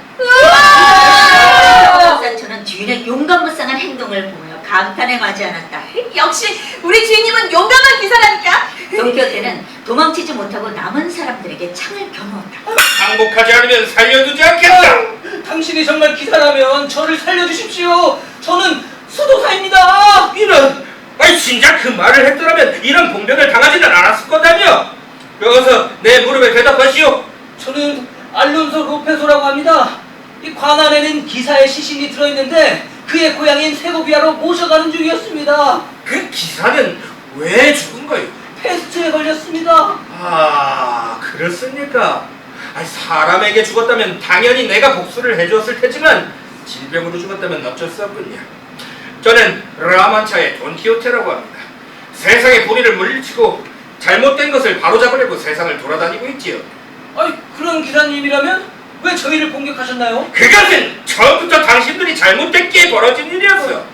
산초는 주인의 용감무쌍한 행동을 보며 감탄에 마지 않았다.
역시 우리 주인님은 용감한 기사라니까.
돈키호테는 도망치지 못하고 남은 사람들에게 창을 겨누었다.
항복하지 않으면 살려두지 않겠다!
당신이 정말 기사라면 저를 살려주십시오. 저는 수도사입니다.
이런! 아니 진작 그 말을 했더라면 이런 봉변을 당하지는 않았을 거다며! 어서 내 물음에 대답하시오!
저는 알론소 로페소라고 합니다. 이 관 안에는 기사의 시신이 들어있는데 그의 고향인 세고비아로 모셔가는 중이었습니다.
그 기사는 왜 죽은 거요?
패스트에 걸렸습니다.
아, 그렇습니까? 아니, 사람에게 죽었다면 당연히 내가 복수를 해주었을 테지만 질병으로 죽었다면 어쩔 수 없군요. 저는 라만차의 돈키호테라고 합니다. 세상의 불의를 물리치고 잘못된 것을 바로잡으려고 세상을 돌아다니고 있지요.
아니, 그런 기사님이라면 왜 저희를 공격하셨나요?
그것은 처음부터 당신들이 잘못됐기에 벌어진 일이었어.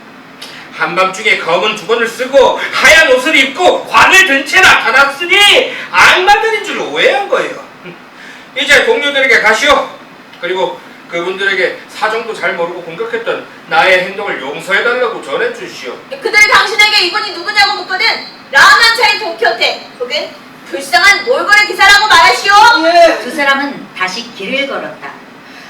한밤중에 검은 두건을 쓰고 하얀 옷을 입고 관을 든 채 나타났으니 악마들인 줄 오해한 거예요. 이제 동료들에게 가시오. 그리고 그분들에게 사정도 잘 모르고 공격했던 나의 행동을 용서해달라고 전해주시오.
그들 당신에게 이분이 누구냐고 묻거든 라만차의 동키호테 혹은 불쌍한 몰골의 기사라고 말하시오.
예.
두 사람은 다시 길을 걸었다.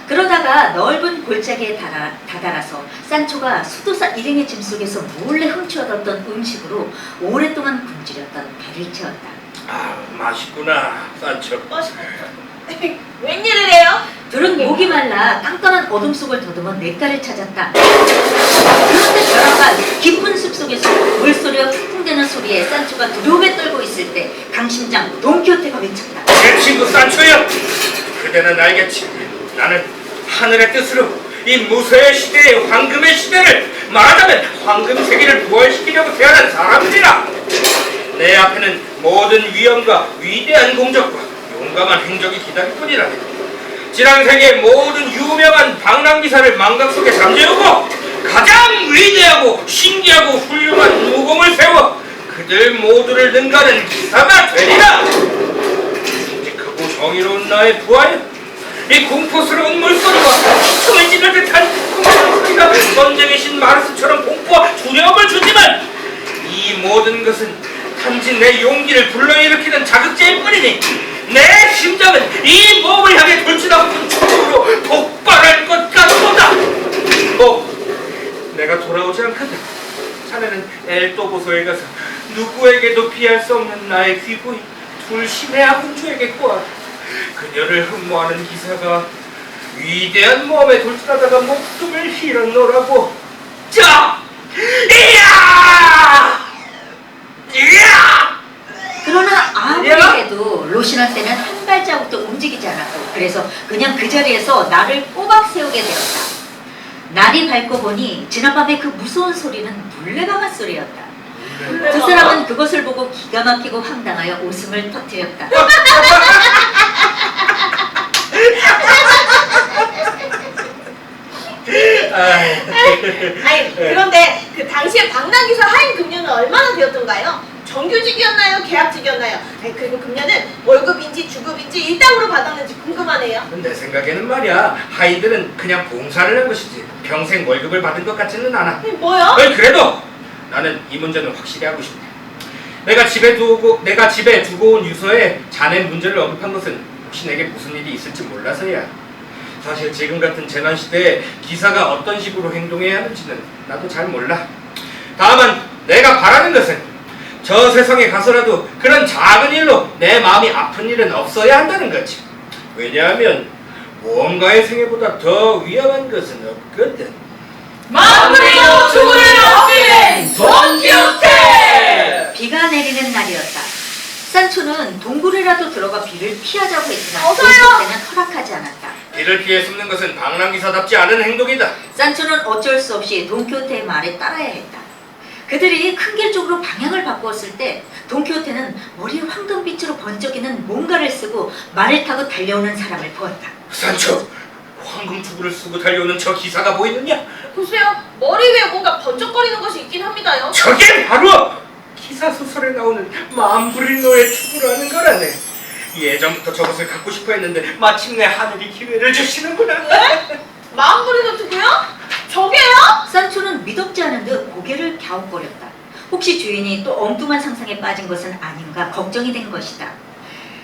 그러다가 넓은 골짜기에 다다라서 산초가 수도사 일행의 짐 속에서 몰래 훔쳐뒀던 음식으로 오랫동안 굶주렸던 배를 채웠다.
아, 맛있구나, 산초.
웬일을 해요?
둘은 목이 말라 깜깜한 어둠 속을 더듬어 냇가를 찾았다. 그런데 벼랑간 깊은 숲속에서 물소리와 풍풍대는 소리에 산초가 두려움에 떨고 있을 때 강심장 돈키호테가 외쳤다.
내 친구 산초야, 그대는 알겠지. 나는 하늘의 뜻으로 이 무쇠의 시대의 황금의 시대를 말하자면 황금 세기를 부활시키려고 태어난 사람들이라. 내 앞에는 모든 위엄과 위대한 공적과 용감한 행적이 기다릴 뿐이라. 지랑세계의 모든 유명한 방랑기사를 망각 속에 잠재우고 가장 위대하고 신기하고 훌륭한 무공을 세워 그들 모두를 능가하는 기사가 되리라. 충직하고 정의로운 나의 부하여 이 공포스러운 물소리와 숨을 찌를 듯한 공포한 소리가 전쟁의 신 마르스처럼 공포와 두려움을 주지만 이 모든 것은 단지 내 용기를 불러일으키는 자극제일 뿐이니 내 심장은 이 몸을 향해 돌진하고 충격으로 폭발할 것 같도다. 내가 돌아오지 않거든. 자네는 엘도보소에 가서 누구에게도 피할 수 없는 나의 귀부인 둘심의 아군주에게 구하라. 그녀를 흠모하는 기사가 위대한 몸에 돌진하다가 목숨을 잃었노라고. 자! 이야! 이야!
그러나 아무리 해도 로시나 때는 한 발자국도 움직이지 않았고 그래서 그냥 그 자리에서 나를 꼬박 세우게 되었다. 날이 밝고 보니 지난밤의 그 무서운 소리는 물레방아 소리였다. 두 사람은 그것을 보고 기가 막히고 황당하여 웃음을 터뜨렸다.
아니 그런데 그 당시에 방랑기사 하인 금년은 얼마나 되었던가요? 정규직이었나요? 계약직이었나요? 아니, 그리고 금년은 월급인지 주급인지 일당으로 받았는지 궁금하네요.
내 생각에는 말이야, 하인들은 그냥 봉사를 한 것이지 평생 월급을 받은 것 같지는 않아.
뭐요?
그래도 나는 이 문제는 확실히 하고 싶네. 내가 집에 두고 온 유서에 자네 문제를 언급한 것은 혹시 내게 무슨 일이 있을지 몰라서야. 사실 지금 같은 재난 시대에 기사가 어떤 식으로 행동해야 하는지는 나도 잘 몰라. 다만 내가 바라는 것은 저 세상에 가서라도 그런 작은 일로 내 마음이 아픈 일은 없어야 한다는 거지. 왜냐하면 무언가의 생애보다 더 위험한 것은 없거든.
마음으로 죽을 얻기는 돈키호테!
비가 내리는 날이었다. 산초는 동굴에라도 들어가 비를 피하자고 했지만
어서요!
돈키호테는 허락하지 않았다.
비를 피해 숨는 것은 방랑기사답지 않은 행동이다.
산초는 어쩔 수 없이 돈키호테의 말에 따라야 했다. 그들이 큰 길 쪽으로 방향을 바꾸었을 때 돈키호테는 머리에 황금빛으로 번쩍이는 뭔가를 쓰고 말을 타고 달려오는 사람을 보았다.
산초, 황금 투구를 쓰고 달려오는 저 기사가 보이느냐?
보세요. 머리 위에 뭔가 번쩍거리는 것이 있긴 합니다요.
저게 바로 기사 소설에 나오는 맘브리노의 투구라는 거라네. 예전부터 저것을 갖고 싶어 했는데 마침내 하늘이 기회를 주시는구나.
네? 마음부리도 두고요? 저게요?
산초는 믿었지 않은 듯 고개를 갸웃거렸다. 혹시 주인이 또 엉뚱한 상상에 빠진 것은 아닌가 걱정이 된 것이다.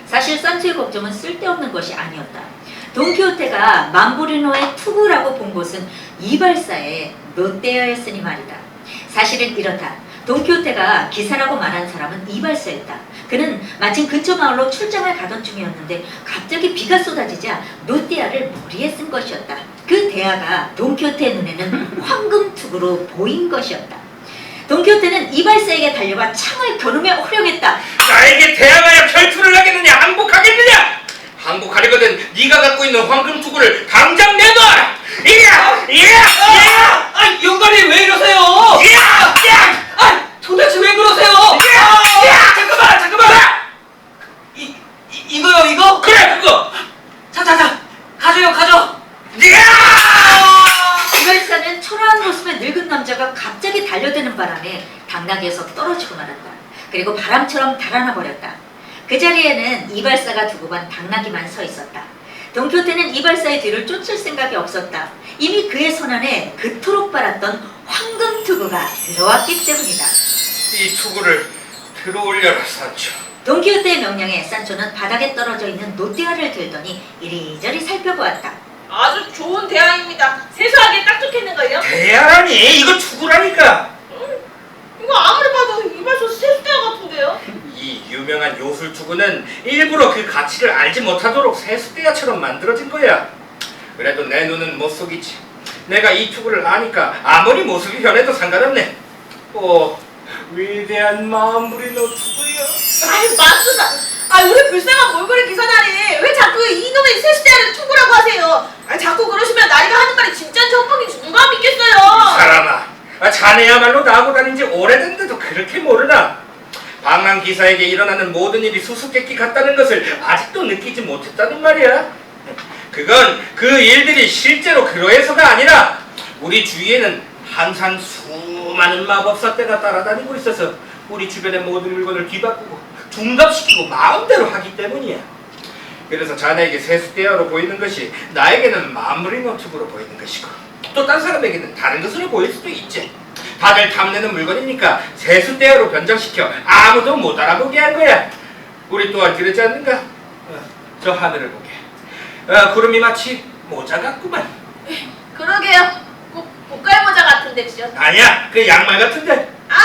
사실 산초의 걱정은 쓸데없는 것이 아니었다. 돈키호테가 맘브리노의 투구라고 본 곳은 이발사의 롯데어였으니 말이다. 사실은 이렇다. 돈키호테가 기사라고 말한 사람은 이발사였다. 그는 마침 근처 마을로 출장을 가던 중이었는데 갑자기 비가 쏟아지자 롯데아를 머리에 쓴 것이었다. 그 대아가 돈키호테의 눈에는 황금투구로 보인 것이었다. 돈키호테는 이발사에게 달려가 창을 겨누며 호령했다.
나에게 대항하여 결투를 하겠느냐? 항복하겠느냐? 항복하려거든 네가 갖고 있는 황금 투구를 당장 내놔라. 이야! 이야! 이야!
아, 영감이 왜 이러세요?
이야! 이야!
아, 도대체 왜 그러세요?
이야! 잠깐만!
이거요, 이거?
그래, 그거!
자, 가져.
이야!
이발사는 초라한 모습의 늙은 남자가 갑자기 달려드는 바람에 당나귀에서 떨어지고 말았다. 그리고 바람처럼 달아나 버렸다. 그 자리에는 이발사가 두고 간 당나귀만 서 있었다. 돈키호테는 이발사의 뒤를 쫓을 생각이 없었다. 이미 그의 손안에 그토록 바랐던 황금 투구가 들어왔기 때문이다.
이 투구를 들어올려라, 산초.
돈키호테의 명령에 산초는 바닥에 떨어져 있는 노띠아를 들더니 이리저리 살펴보았다.
아주 좋은 대안입니다. 세수하기에 딱 좋겠는걸요?
대야라니, 이거 투구라니까.
이거 아무리 봐도 이발소 세수대야 같은데요?
이 유명한 요술 투구는 일부러 그 가치를 알지 못하도록 세수대야처럼 만들어진 거야. 그래도 내 눈은 못 속이지. 내가 이 투구를 아니까 아무리 모습이 변해도 상관없네. 위대한 마무리 너 투구야.
아유 맞수다. 아 우리 불쌍한 몰골의 기사단이 왜 자꾸 이놈의 세수대야를 투구라고 하세요? 아 자꾸 그러시면 나이가 하는 말이 진짜인지 헛방인지 누가 믿겠어요?
사람아, 자네야말로 나하고 다닌 지 오래됐는데도 그렇게 모르나? 방랑 기사에게 일어나는 모든 일이 수수께끼 같다는 것을 아직도 느끼지 못했다는 말이야. 그건 그 일들이 실제로 그러해서가 아니라 우리 주위에는 항상 수많은 마법사 떼가 따라다니고 있어서 우리 주변의 모든 물건을 뒤바꾸고 둔갑시키고 마음대로 하기 때문이야. 그래서 자네에게 세수대야로 보이는 것이 나에게는 마무리 노트북으로 보이는 것이고 또 딴 사람에게는 다른 것으로 보일 수도 있지. 다들 탐내는 물건이니까 세수대야로 변장시켜 아무도 못 알아보게 한 거야. 우리 또한 그러지 않는가? 저 하늘을 보게. 구름이 마치 모자 같구만.
그러게요. 고깔 모자 같은데요.
아니야, 그 양말 같은데.
아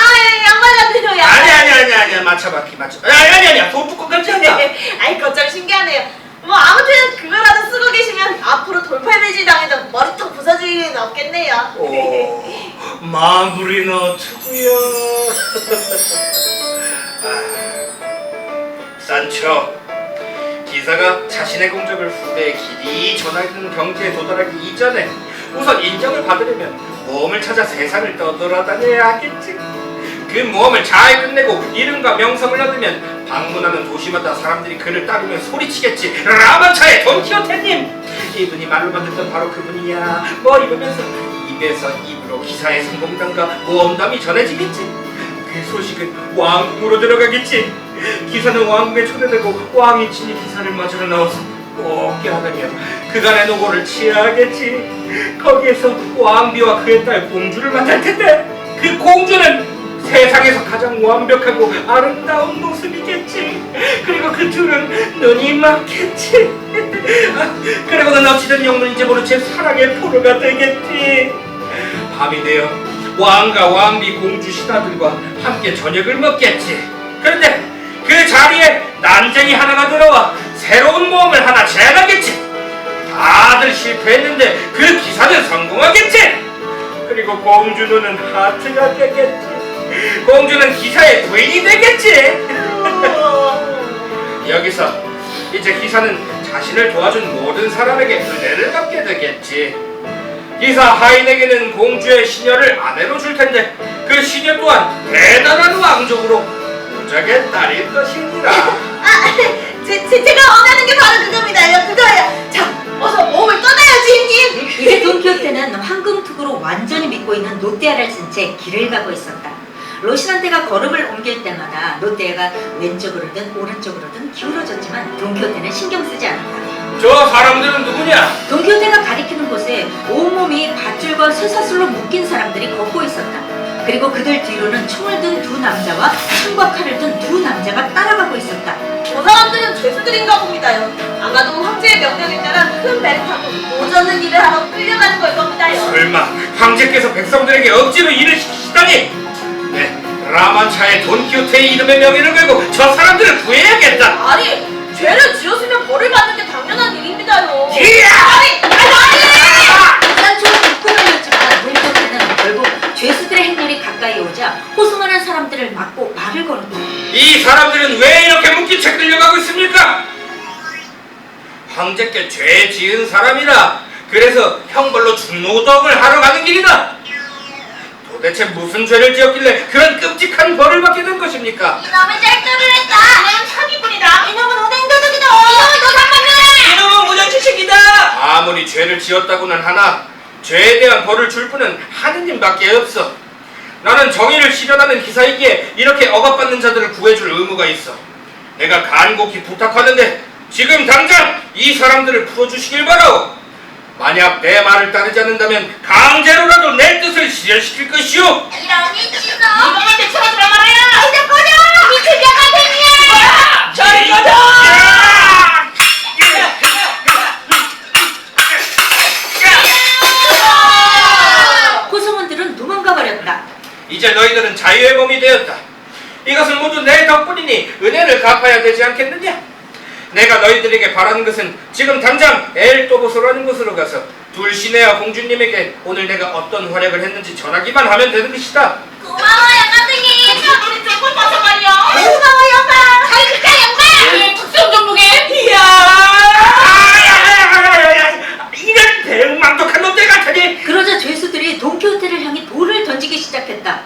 양말 같네요. 양말.
아니야, 맞춰봐키 맞춰. 아니야, 돈뚜껑 같지 않나?
아이 거참 신기하네요. 뭐 아무튼 그거라도 쓰고 계시면 앞으로 돌팔매질 당해도 머리통 부서질 일은 없겠네요.
오, 마무리 노트구요. 산초, 기사가 자신의 공적을 후대에 길이 전하는 경지에 도달하기 이전에 우선 인정을 받으려면 모험을 찾아 세상을 떠돌아다녀야 하겠지. 그 모험을 잘 끝내고 이름과 명성을 얻으면 방문하는 도시마다 사람들이 그를 따르며 소리치겠지. 라만차의 돈키호테님! 이분이 말로만 듣던 바로 그분이야. 뭐 이러면서 입에서 입으로 기사의 성공담과 모험담이 전해지겠지. 그 소식은 왕궁으로 들어가겠지. 기사는 왕궁에 초대되고 왕이 친히 기사를 맞으러 나와서 곱게 하다며 그간의 노고를 치하하겠지. 거기에서 왕비와 그의 딸 공주를 만날 텐데 그 공주는 세상에서 가장 완벽하고 아름다운 모습이겠지. 그리고 그 둘은 눈이 맞겠지. 그리고는 어찌된 영문인지 모른 채 사랑의 포로가 되겠지. 밤이 되어 왕과 왕비 공주 신하들과 함께 저녁을 먹겠지. 그런데 그 자리에 난쟁이 하나가 들어와 새로운 모험을 하나 제안하겠지. 다들 실패했는데 그 기사는 성공하겠지. 그리고 공주 눈은 하트가 되겠지. 공주는 기사의 부인이 되겠지. 여기서 이제 기사는 자신을 도와준 모든 사람에게 은혜를 갚게 되겠지. 기사 하인에게는 공주의 시녀를 아내로 줄 텐데 그 시녀 또한 대단한 왕족으로 부적의 딸일 것이니라.
제가 원하는 게 바로 그겁니다. 그거예요. 자, 어서 모험을 떠나요, 주인님.
이제 돈키호테는 황금 투구로 완전히 믿고 있는 노띠아를 쓴 채 길을 가고 있었다. 로신한테가 걸음을 옮길 때마다 노띠아가 왼쪽으로든 오른쪽으로든 기울어졌지만 돈키호테는 신경 쓰지 않았다.
저 사람들은 누구냐?
돈키호테가 가리키는 곳에 온몸이 밧줄과 쇠사슬로 묶인 사람들이 걷고 있었다. 그리고 그들 뒤로는 총을 든 두 남자와 창과 칼을 든 두 남자가 따라가고 있었다.
저 사람들은 죄수들인가 봅니다요. 아마도 황제의 명령에 따라 큰 배를 타고 오저는 일을 하러 끌려가는 걸 겁니다요.
설마 황제께서 백성들에게 억지로 일을 시키시다니? 네, 라만차의 돈키호테의 이름의 명예를 걸고 저 사람들을 구해야겠다.
아니, 죄를 지었으면 벌을 받는 게 당연한 일입니다요.
이야!
산초는 웃고 달렸지만 돈키호테는 결국 죄수들의 행렬이 가까이 오자 호소만한 사람들을 막고 말을 걸었다.
이 사람들은 왜 이렇게 묶인 채 끌려가고 있습니까? 황제께 죄 지은 사람이라 그래서 형벌로 중노동을 하러 가는 길이다. 도대체 무슨 죄를 지었길래 그런 끔찍한 벌을 받게 된 것입니까?
이놈은 짤도를 했다. 이놈은 사기꾼이다. 이놈은 오뎅도둑이다. 이놈은 도상관이다.
이놈은 무전지식이다.
아무리 죄를 지었다고는 하나 죄에 대한 벌을 줄 분은 하느님밖에 없어. 나는 정의를 실현하는 기사이기에 이렇게 억압받는 자들을 구해줄 의무가 있어. 내가 간곡히 부탁하는데 지금 당장 이 사람들을 풀어주시길 바라오. 만약 내 말을 따르지 않는다면 강제로라도 내 뜻을 실현시킬 것이오.
이런 미친놈.
이놈한테 쳐들어 말아야.
이제 꺼져. 미친 야가쟁이야.
저리 꺼져!
호소문들은 도망가 버렸다.
이제 너희들은 자유의 몸이 되었다. 이것은 모두 내 덕분이니 은혜를 갚아야 되지 않겠느냐? 내가 너희들에게 바라는 것은 지금 당장 엘도보소라는 곳으로 가서 둘시네와 공주님에게 오늘 내가 어떤 활약을 했는지 전하기만 하면 되는 것이다.
고마워 야가쟁이.
우리 조금 봐서 말이야.
고마워 양반. 잘 진짜 양반.
특성 전문에.
이런 배은망덕한 놈들 같으니.
그러자 죄수들이 돈키호테를 향해 돌을 던지기 시작했다.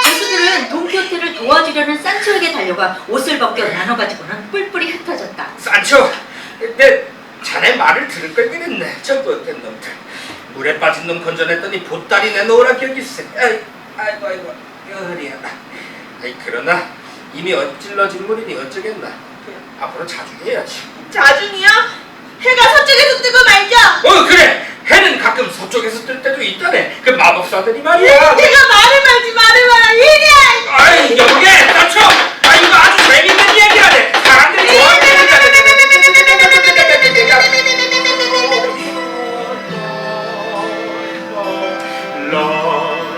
죄수들은 돈키호테를 도와주려는 산초에게 달려가 옷을 벗겨 나눠가지고는 뿔뿔이 흩어졌다.
산초, 내 자네 말을 들을 걸 그랬네. 저 못된 놈들. 물에 빠진 놈 건져냈더니 보따리 내놓으라 경기세. 아이고 허리야. 그러나 이미 엇질러진 물이니 어쩌겠나. 앞으로 자주 해야지.
자중이요? 해가 서쪽에서 뜨고 말죠.
그래. 해는 가끔 서쪽에서 뜰 때도 있다네. 그 마법사들이 말이야.
제가 말을 말지 말을 말아 이래.
아이 여보게 산초. 이거 아주 재밌는 이야기라네. 사람들이 좋아하는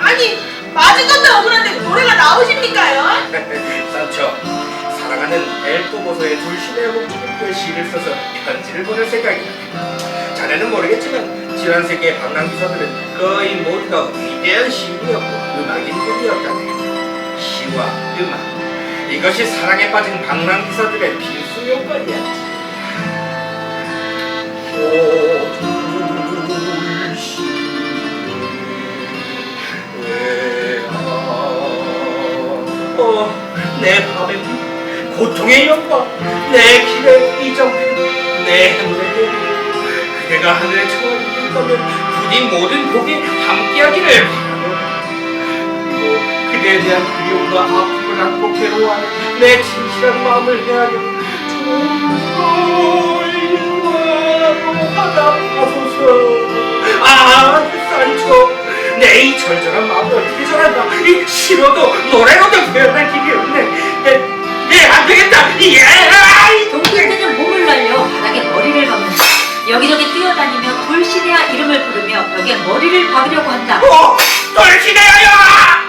아니 맞은 건데 억울한데 노래가 나오십니까요?
산초, 사랑하는 엘도보소의 둘신의 공주님께 시를 써서 편지를 보낼 생각이다. 자네는 모르겠지만 지난 세계의 방랑기사들은 거의 모두가 위대한 시인이었고 음악인들이었다네. 시와 음악, 이것이 사랑에 빠진 방랑기사들의 필수 요건이었지. 내 밤의 빛, 고통의 영광, 내 길의 이정표, 내 행운의 대비, 그대가 하늘에 처음 있다면 부디 모든 복이 함께하기를 바라노라. 그리고 그대에 대한 그리움과 아픔을 안고 괴로워하는 내 진실한 마음을 헤아려 하나하소서. 산초, 내 이 절절한 마음을 어떻게 전한다. 이 시로도 노래로도 표현할 길이 없네. 안 되겠다.
돈키호테는 몸을 날려 바닥에 머리를 박는다. 여기저기 뛰어다니며 돌시네아 이름을 부르며 벽에 머리를 박으려고 한다.
돌시네야!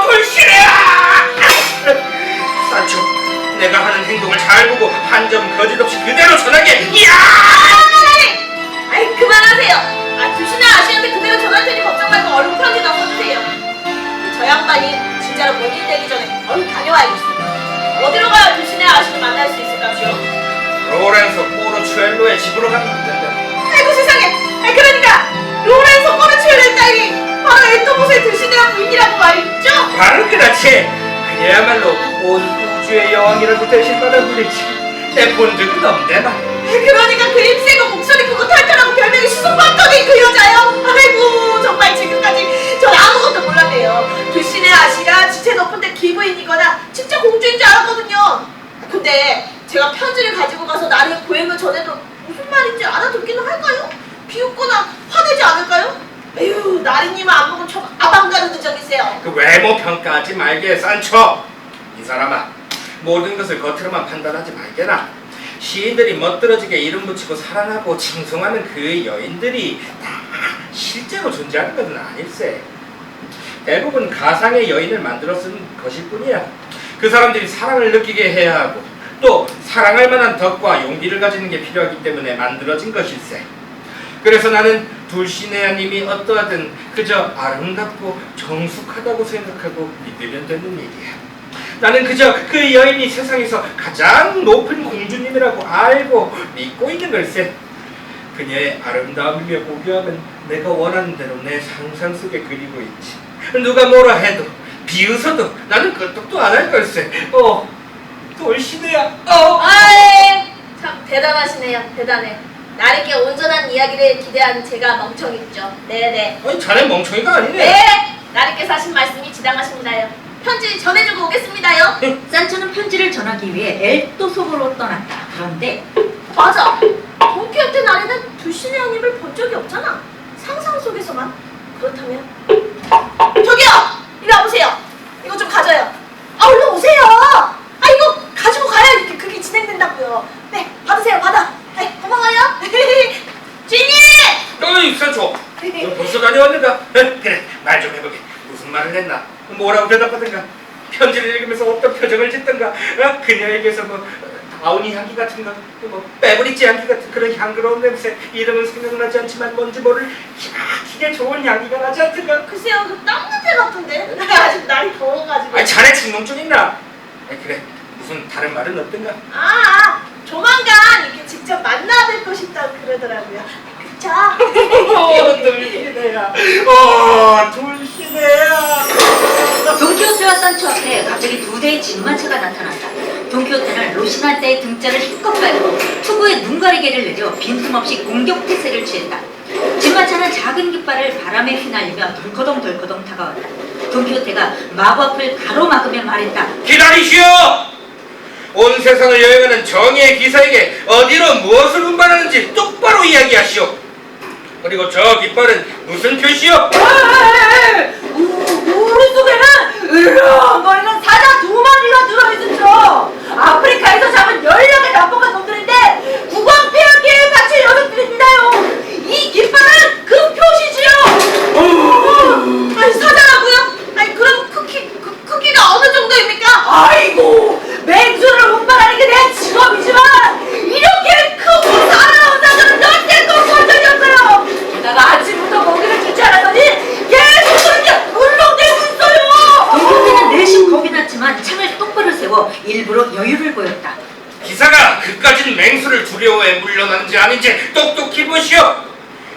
돌시네야! 산초, 내가 하는 행동을 잘 보고 한 점 거짓 없이 그대로 전하게.
아이 그만하세요. 두시나 아씨한테 그대로 전할 테니 걱정 말고 얼른 편지나 써주세요. 저 양반이 진짜로 본인 되기 전에 얼른 다녀와야겠어요. 어디로 가야 두시나 아씨를 만날 수 있을까요?
로렌소 포르추엘로의 집으로 가면 된다.
아이고 세상에. 그러니까 로렌소 포르추엘의 딸이 바로 엘도보소의 두시나 부인이라고 말이죠?
바로 그렇지. 그야말로 온 우주의 여왕이라고 대신받아 부리지. 내 본 적은 없네 말.
그러니까 그 힘세고 목소리 크고 털털하고 별명이 수송반떡인 그 여자요? 아이고 정말 지금까지 전 아무것도 몰랐네요. 두시네 아씨가 지체 높은데 기부인이거나 진짜 공주인 줄 알았거든요. 근데 제가 편지를 가지고 가서 나리의 고행을 전해도 무슨 말인지 알아듣기는 할까요? 비웃거나 화내지 않을까요? 에휴 나리님은 안 보면 저 아방가르드 적이세요.
그 외모 평가하지 말게 산초. 이 사람아, 모든 것을 겉으로만 판단하지 말게나. 시인들이 멋들어지게 이름 붙이고 사랑하고 칭송하는 그 여인들이 다 실제로 존재하는 것은 아닐세. 대부분 가상의 여인을 만들어 쓴 것일 뿐이야. 그 사람들이 사랑을 느끼게 해야 하고 또 사랑할 만한 덕과 용기를 가지는 게 필요하기 때문에 만들어진 것일세. 그래서 나는 둘시네아님이 어떠하든 그저 아름답고 정숙하다고 생각하고 믿으면 되는 일이야. 나는 그저 그 여인이 세상에서 가장 높은 공주님이라고 알고 믿고 있는 걸세. 그녀의 아름다움이며 고귀함은 내가 원하는 대로 내 상상 속에 그리고 있지. 누가 뭐라 해도 비웃어도 나는 끄떡도 안 할 걸세. 돌시네야.
아이 참 대단하시네요. 대단해. 나에게 온전한 이야기를 기대한 제가 멍청했죠. 네네.
아니 자네 멍청이가 아니네.
네! 나리께서 하신 말씀이 지당하십니다요. 편지 전해주고 오겠습니다요.
산초는 편지를 전하기 위해 엘도속으로 떠났다. 그런데
맞아. 돈키호테 나리는 불신의 한 입을 본 적이 없잖아. 상상 속에서만. 그렇다면 저기요! 이리 와보세요. 이거 좀 가져요. 아 얼른 오세요. 아 이거 가지고 가야 이렇게 그게 진행된다고요. 네 받으세요. 받아. 네 고마워요. 주인님!
어이 산초, 너 벌써 다녀왔는가? 그래 말 좀 해보게. 무슨 말을 했나? 뭐라고 대답하든가? 편지를 읽으면서 어떤 표정을 짓든가? 그녀에게서 뭐 다운이 향기 같은 거, 뭐 빼브리지 향기 같은 그런 향그러운 냄새, 이름은 생각나지 않지만 뭔지 모를 기가 좋은 향기가 나지 않든가?
글쎄요 그 땀 냄새 같은데. 아직 날이 더워가지고.
아니 자네 충동증 있나? 그래 무슨 다른 말은 없든가?
조만간 이렇게 직접 만나 뵙고 싶다고 그러더라고요. 그쵸?
돌시네야. 돌시네야.
돈키호테와 산초 앞에 갑자기 두 대의 진마차가 나타났다. 돈키호테는 로시나한테의 등짝을 힘껏 밟고 투구의 눈가리개를 내려 빈틈없이 공격 태세를 취했다. 진마차는 작은 깃발을 바람에 휘날리며 덜커덩 다가왔다. 돈키호테가 마구 앞을 가로막으며 말했다.
기다리시오! 온 세상을 여행하는 정의의 기사에게 어디로 무엇을 운반하는지 똑바로 이야기하시오. 그리고 저 깃발은 무슨 표시요?
우리 속에는 으렁거리는 사자 2마리가 들어있었죠. 아프리카에서 잡은 10명의 남북한 놈들인데 국왕 폐하기에 갇힌 녀석들입니다요. 이 깃발은 그 표시지요.
아니 사자라고요? 아니 그럼 크기가 어느 정도입니까?
아이고, 맹수를 운반하는 게 내 직업이지만 이렇게 크고 사나운 사자는 여태껏 본 적이 없어요. 게다가 아침부터 먹이를 주지 않았더니 계속 그렇게 울렁대고 있어요.
돈키호테는 내심 겁이 났지만 창을 똑바로 세워 일부러 여유를 보였다.
기사가 그까진 맹수를 두려워해 물러나는지 아닌지 똑똑히 보시오.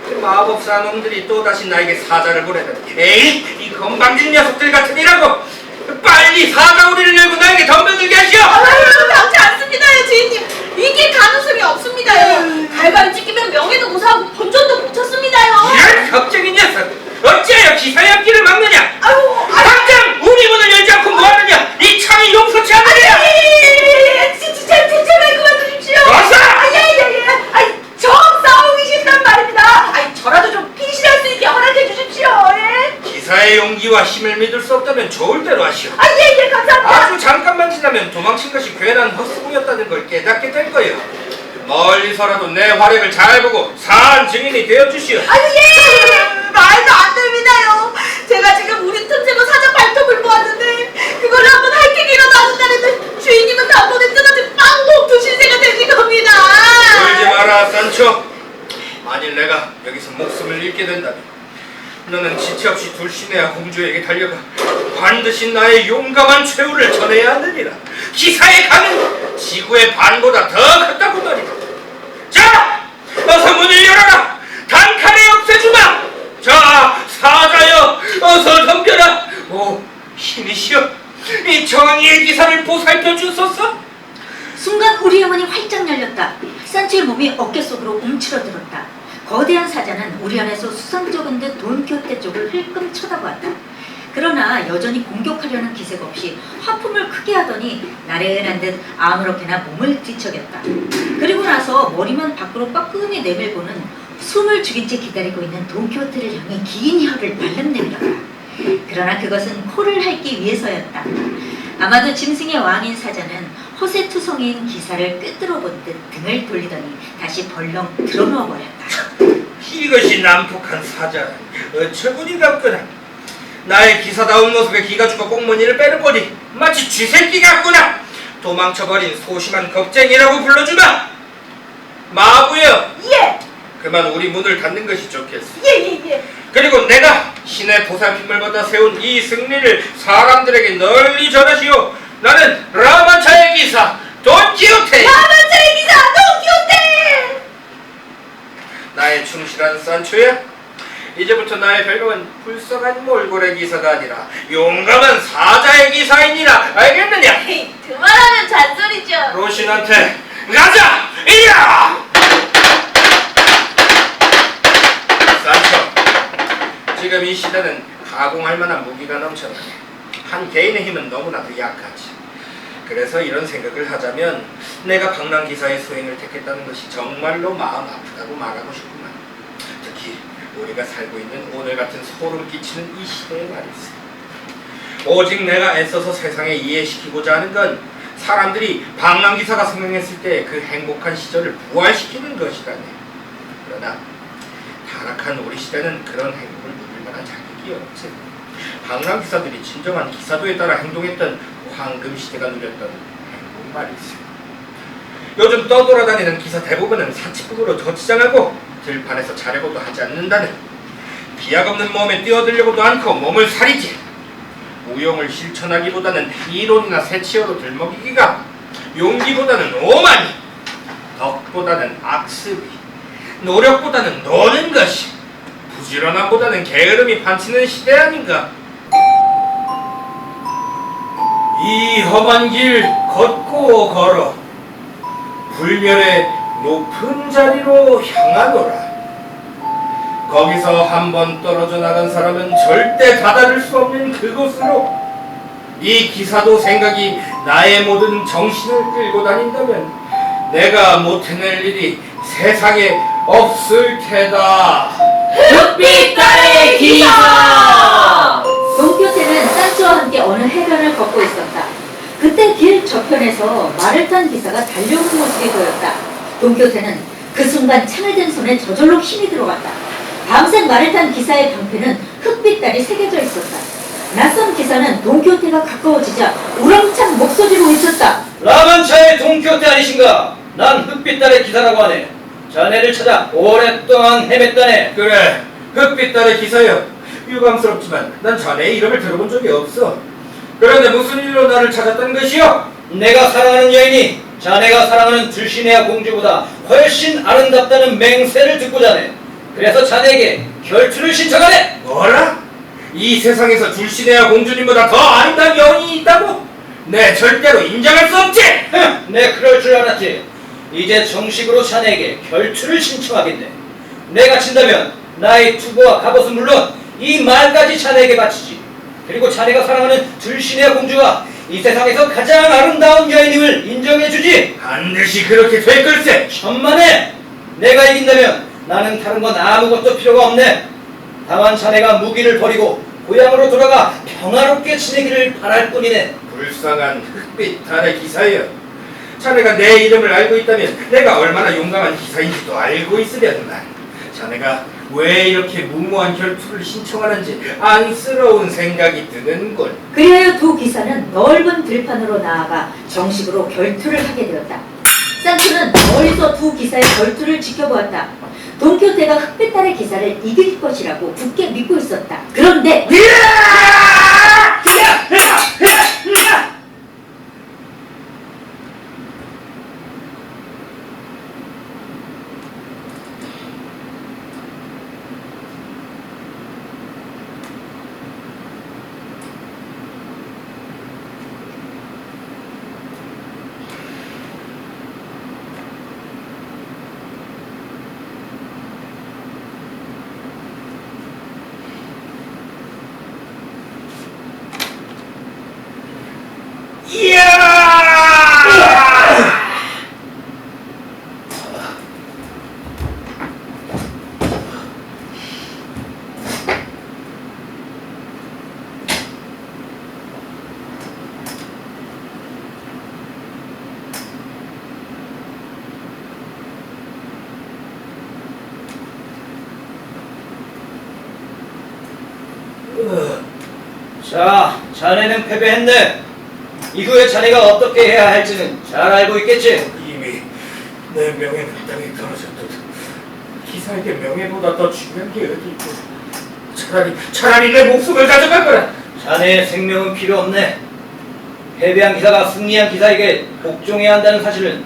그 마법사 놈들이 또다시 나에게 사자를 보내다니. 에이, 이 건방진 녀석들 같으니라고. 빨리 사자우리를 열고 나에게 덤벼들게 하시오.
아유 당치 않습니다요 주인님. 이길 가능성이 없습니다요. 갈갈이 찢기면 명예도 무사하고 본전도 못 쳤습니다요.
이런 겁쟁이 녀석. 어찌하여 기사의 앞길을 막느냐?
아유
당장 우리 문을 열지 않고 뭐하느냐? 이 창이 용서치 않느냐?
제발 그만두십시오.
어서!
예예예. 아이 정 싸우기 싫단 말입니다. 아이 저라도 좀 피신할 수 있게 허락해 주십시오. 예.
기사의 용기와 힘을 믿을 수 없다면 좋을 대로 하시오.
예예 감사합니다.
아주 잠깐만 지나면 도망친 것이 괜한 헛수고였다는 걸 깨닫게 될 거예요. 멀리서라도 내 활약을 잘 보고 산 증인이 되어주시오.
말도 안 됩니다요. 제가 지금 우리 틈새고 사자 발톱을 보았는데 그걸 한번 할퀴기 일어나는다는데 주인님은 단번에 끊어진 빵봉투 신세가 되신 겁니다.
울지 마라 산초. 만일 내가 여기서 목숨을 잃게 된다면 너는 지체 없이 둘시네야 공주에게 달려가 반드시 나의 용감한 최후를 전해야 하느니라. 기사의 강은 지구의 반보다 더 크다고 더니. 자, 어서 문을 열어라. 단칼에 없애주마. 자, 사자여, 어서 덤벼라. 오, 힘이시여, 이 정의의 기사를 보살펴 주소서.
순간 우리의 문이 활짝 열렸다. 산초의 몸이 어깨 속으로 움츠러들었다. 거대한 사자는 우리 안에서 수상쩍은 듯 돈키호테 쪽을 흘끔 쳐다보았다. 그러나 여전히 공격하려는 기색 없이 하품을 크게 하더니 나른한 듯 아무렇게나 몸을 뒤척였다. 그리고 나서 머리만 밖으로 빠끔히 내밀고는 숨을 죽인 채 기다리고 있는 돈키호테를 향해 긴 혀를 발름 내밀었다. 그러나 그것은 코를 핥기 위해서였다. 아마도 짐승의 왕인 사자는 허세투성이인 기사를 끄트러 본 듯 등을 돌리더니 다시 벌렁 드러누워 버렸다.
이것이 난폭한 사자. 어처구니 같구나. 나의 기사다운 모습에 기가 죽어 꽁무니를 빼려보니 마치 쥐새끼 같구나. 도망쳐버린 소심한 겁쟁이라고 불러주마. 마부여.
예.
그만 우리 문을 닫는 것이 좋겠어.
예.
그리고 내가 신의 보살핌을 받아 세운 이 승리를 사람들에게 널리 전하시오. 나는 라마차의 기사 돈키호테.
라마차의 기사 돈키호테.
나의 충실한 산초야. 이제부터 나의 별명은 불쌍한 몰골의 기사가 아니라 용감한 사자의 기사이니라. 알겠느냐?
에이, 그만하면 잔소리죠.
로신한테 가자! 이야! 지금 이 시대는 가공할 만한 무기가 넘쳐나. 한 개인의 힘은 너무나도 약하지. 그래서 이런 생각을 하자면 내가 방랑 기사의 수행을 택했다는 것이 정말로 마음 아프다고 말하고 싶구만. 특히 우리가 살고 있는 오늘 같은 소름 끼치는 이 시대에 말이지. 오직 내가 애써서 세상에 이해시키고자 하는 건 사람들이 방랑 기사가 생명했을 때 그 행복한 시절을 부활시키는 것이라네. 그러나 타락한 우리 시대는 그런 행복을 누릴 만한 자격이 없지. 방랑 기사들이 진정한 기사도에 따라 행동했던 황금 시대가 누렸던 행복 말이지. 요즘 떠돌아다니는 기사 대부분은 사치품으로 저치장하고 들판에서 자려고도 하지 않는다는, 비약 없는 몸에 뛰어들려고도 않고 몸을 사리지. 무용을 실천하기보다는 이론이나 새치어로 들먹이기가, 용기보다는 오만이, 덕보다는 악습이, 노력보다는 노는 것이, 부지런함보다는 게으름이 판치는 시대 아닌가. 이 험한 길 걷고 걸어 불멸의 높은 자리로 향하노라. 거기서 한번 떨어져 나간 사람은 절대 다다를 수 없는 그곳으로. 이 기사도 생각이 나의 모든 정신을 끌고 다닌다면 내가 못 해낼 일이 세상에 없을 테다.
흑빛달의 기사! 동교태는 산초와 함께 어느 해변을 걷고 있었다. 그때 길 저편에서 말을 탄 기사가 달려오는 모습이 보였다. 동교태는 그 순간 창을 든 손에 저절로 힘이 들어갔다. 밤새 말을 탄 기사의 방패는 흑빛달이 새겨져 있었다. 낯선 기사는 동교태가 가까워지자 우렁찬 목소리로 외쳤다.
라만차의 동교태 아니신가? 난 흑빛달의 기사라고 하네. 자네를 찾아 오랫동안 헤맸다네.
그래, 흑빛달의 기사여. 유감스럽지만 난 자네의 이름을 들어본 적이 없어. 그런데 무슨 일로 나를 찾았던 것이오?
내가 사랑하는 여인이 자네가 사랑하는 들시네아 공주보다 훨씬 아름답다는 맹세를 듣고자 하네. 그래서 자네에게 결투를 신청하네.
뭐라? 이 세상에서 둘시네아 공주님보다 더 아름다운 여인이 있다고? 네, 절대로 인정할 수 없지!
내 그럴 줄 알았지. 이제 정식으로 자네에게 결투를 신청하겠네. 내가 진다면 나의 투구와 갑옷은 물론 이 말까지 자네에게 바치지. 그리고 자네가 사랑하는 들시네아 공주가 이 세상에서 가장 아름다운 여인임을 인정해주지.
반드시 그렇게 될 걸세!
천만에! 내가 이긴다면 나는 다른 건 아무것도 필요가 없네. 다만 자네가 무기를 버리고 고향으로 돌아가 평화롭게 지내기를 바랄 뿐이네.
불쌍한 흑빛 달의 기사여. 자네가 내 이름을 알고 있다면 내가 얼마나 용감한 기사인지도 알고 있으련만. 자네가 왜 이렇게 무모한 결투를 신청하는지 안쓰러운 생각이 드는군.
그리하여 두 기사는 넓은 들판으로 나아가 정식으로 결투를 하게 되었다. 산초는 멀리서 두 기사의 결투를 지켜보았다. 동교태가 흑빛달의 기사를 이길 것이라고 굳게 믿고 있었다. 그런데
자, 자네는 패배했네. 이후에 자네가 어떻게 해야 할지는 잘 알고 있겠지?
이미 내 명예는 땅에 떨어졌듯 기사에게 명예보다 더 중요한 게 어디 있고. 차라리 내 목숨을 가져갈 거라.
자네의 생명은 필요 없네. 패배한 기사가 승리한 기사에게 복종해야 한다는 사실은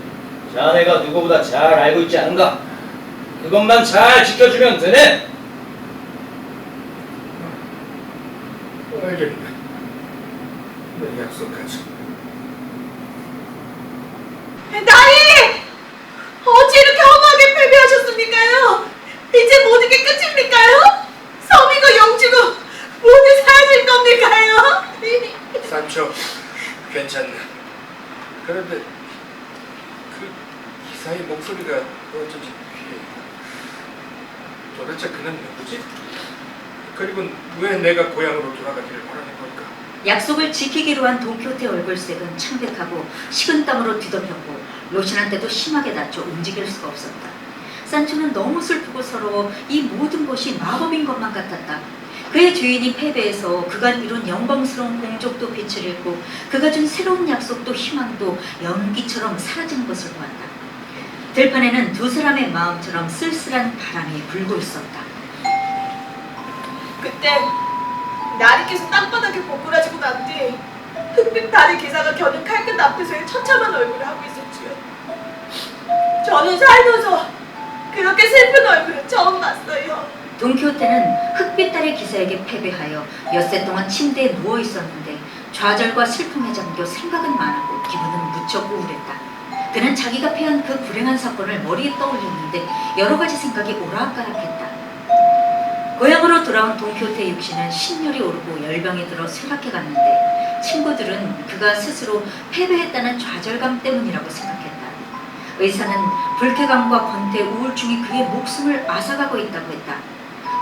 자네가 누구보다 잘 알고 있지 않은가? 그것만 잘 지켜주면 되네.
알겠네. 내 약속하지.
나이! 어찌 이렇게 허무하게 패배하셨습니까요? 이제 모든 게 끝입니까요? 서민과 영주가
사이 목소리가 어쩐지 귀해. 도대체 그는 누구지? 그리고 왜 내가 고향으로 돌아가기를 바라는 걸까?
약속을 지키기로 한 돈키호테 얼굴색은 창백하고 식은땀으로 뒤덮였고 로신한테도 심하게 다쳐 움직일 수가 없었다. 산초는 너무 슬프고 서러워 이 모든 것이 마법인 것만 같았다. 그의 주인이 패배해서 그가 이룬 영광스러운 공적도 빛을 잃고 그가 준 새로운 약속도 희망도 연기처럼 사라진 것을 보았다. 들판에는 두 사람의 마음처럼 쓸쓸한 바람이 불고 있었다.
그때 날이 계속 땅바닥에 고꾸라지고 난 뒤 흑빛 다리 기사가 겨눈 칼끝 앞에서의 처참한 얼굴을 하고 있었지요. 저는 살면서 그렇게 슬픈 얼굴을 처음 봤어요.
돈키호테는 흑빛다리 기사에게 패배하여 엿새 동안 침대에 누워 있었는데 좌절과 슬픔에 잠겨 생각은 많았고 기분은 무척 우울했다. 그는 자기가 패한 그 불행한 사건을 머리에 떠올렸는데 여러 가지 생각이 오락가락했다. 고향으로 돌아온 돈키호테의 육신은 신열이 오르고 열병이 들어 쇠락해갔는데 친구들은 그가 스스로 패배했다는 좌절감 때문이라고 생각했다. 의사는 불쾌감과 권태, 우울증이 그의 목숨을 앗아가고 있다고 했다.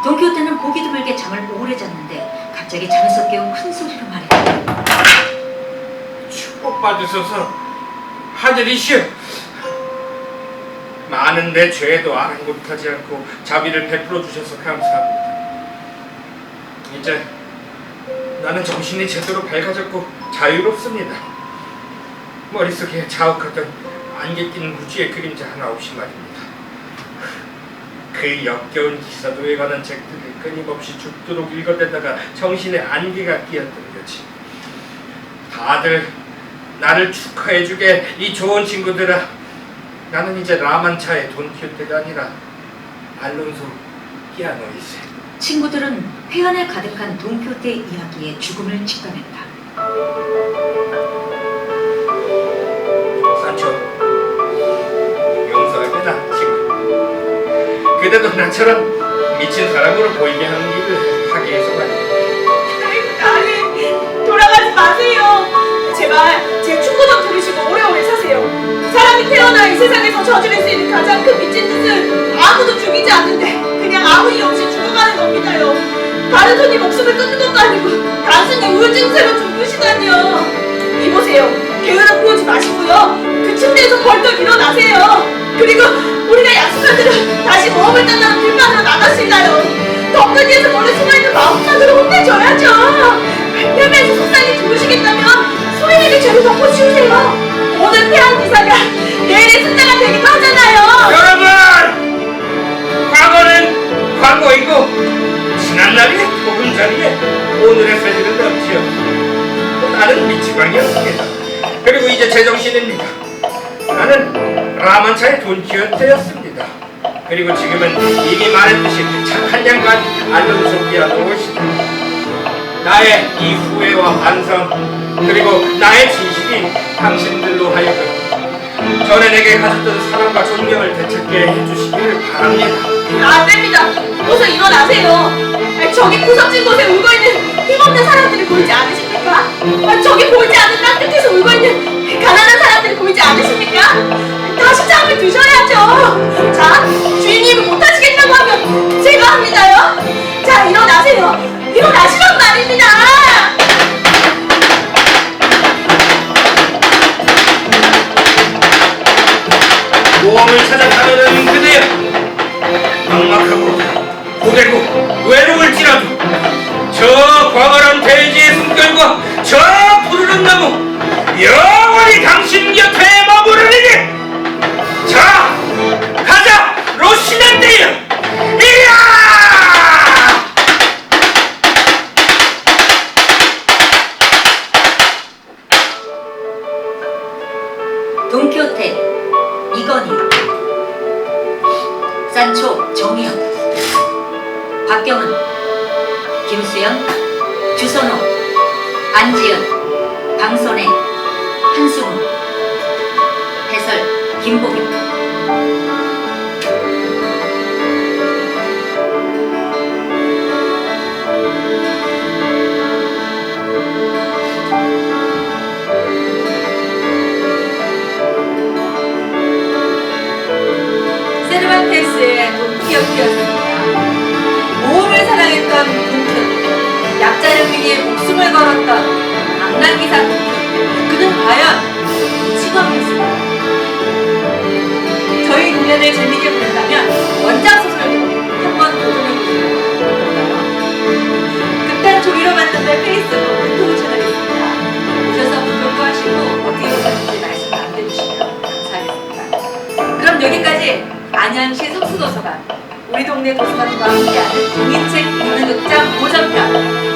돈키호테는 보기 드물게 잠을 오래 잤는데 갑자기 잠에서 깨어 큰 소리로 말했다.
축복받으소서 하늘이시여, 많은 내 죄도 아랑곳하지 않고 자비를 베풀어 주셔서 감사합니다. 이제 나는 정신이 제대로 밝아졌고 자유롭습니다. 머릿속에 자욱하던 안개 낀 무지의 그림자 하나 없이 말입니다. 그 역겨운 기사도에 관한 책들을 끊임없이 죽도록 읽어대다가 정신에 안개가 끼었던 거지. 다들 나를 축하해주게 이 좋은 친구들아, 나는 이제 라만차의 돈키호테가 아니라 알론소 피아노이세.
친구들은 회한에 가득한 돈키호테의 이야기에 죽음을 직감했다.
산초, 용서하게나 친구. 그대도 나처럼 미친 사람으로 보이게 하는 일을 하게 해서 말이야.
아니, 돌아가지 마세요. 제발 제 축구 좀 들으시고 오래오래 사세요. 사람이 태어나 이 세상에서 저지를 수 있는 가장 큰 미친 짓은 아무도 죽이지 않는데 그냥 아무 이유 없이 죽어가는 겁니다요. 다른 손이 목숨을 끊는 것도 아니고 단순히 우울증세로 죽으시다니요. 이보세요. 게으름 피우지 마시고요. 그 침대에서 벌떡 일어나세요. 그리고 우리가 약속한 대로 다시 모험을 떠나는 들판으로 나가실까요? 덮는 뒤에서 몰래 숨어있는 마음만으로 혼내줘야죠. 패배해서 속상히 죽으시겠다면 소인에게 죄를 덮어씌우세요. 오늘 패한 기사가 내일의 승자가 되기도 하잖아요.
여러분! 과거는 과거이고 지난날이 보금자리에 오늘의 세계는 없지요. 또 다른 미치광이었습니다. 그리고 이제 제정신입니다. 나는 라만차의 돈키호테였습니다. 그리고 지금은 이미 말했듯이 착한 양반 알론소 피아노이시다. 나의 이 후회와 반성, 그리고 나의 진실이 당신들로 하여금 전에 내게 가졌던 사랑과 존경을 되찾게 해주시기를 바랍니다.
안 됩니다. 어서 일어나세요. 저기 구석진 곳에 울고있는 힘없는 사람들이 보이지 않으십니까? 저기 보이지 않는 땅 끝에서 울고있는 가난한 사람들이 보이지 않으십니까? 다시 잠을 드셔야죠. 자, 주인님이 못하시겠다고 하면 제가 합니다요. 자, 일어나세요. 일어나시란 말입니다.
모험을 찾아 가면은 그대여, 막막하고 고되고 외로울지라도 저 광활한 대지의 숨결과 저 푸르른 나무 영원히 당신 곁에 머무르리니. 자, 가자 로시넨데여. 이야!
돈키호테 이건희, 산초 정희영, 박경은, 김수연, 주선호, 안지은, 강선혜, 한승훈, 해설 김보경.
세르반테스의 돈키호테였습니다. 모험을 사랑했던 돈키호테, 약자를 위해 목숨을 걸었던 악랑기사 돈키호테, 그는 과연 직업이었습니다. 저희 공연을 재밌게 보신다면 원작 소설도 한번 도전해보시면 어떨까요? 극단 조이로 만든데 페이스북 유튜브 채널이 있습니다. 오셔서 구독도 하시고 어떻게 보셨는지 말씀 남겨주시면 감사하겠습니다. 그럼 여기까지 안양시 석수도서관, 우리 동네 도서관과 함께하는 종이책 읽는 극장 5전편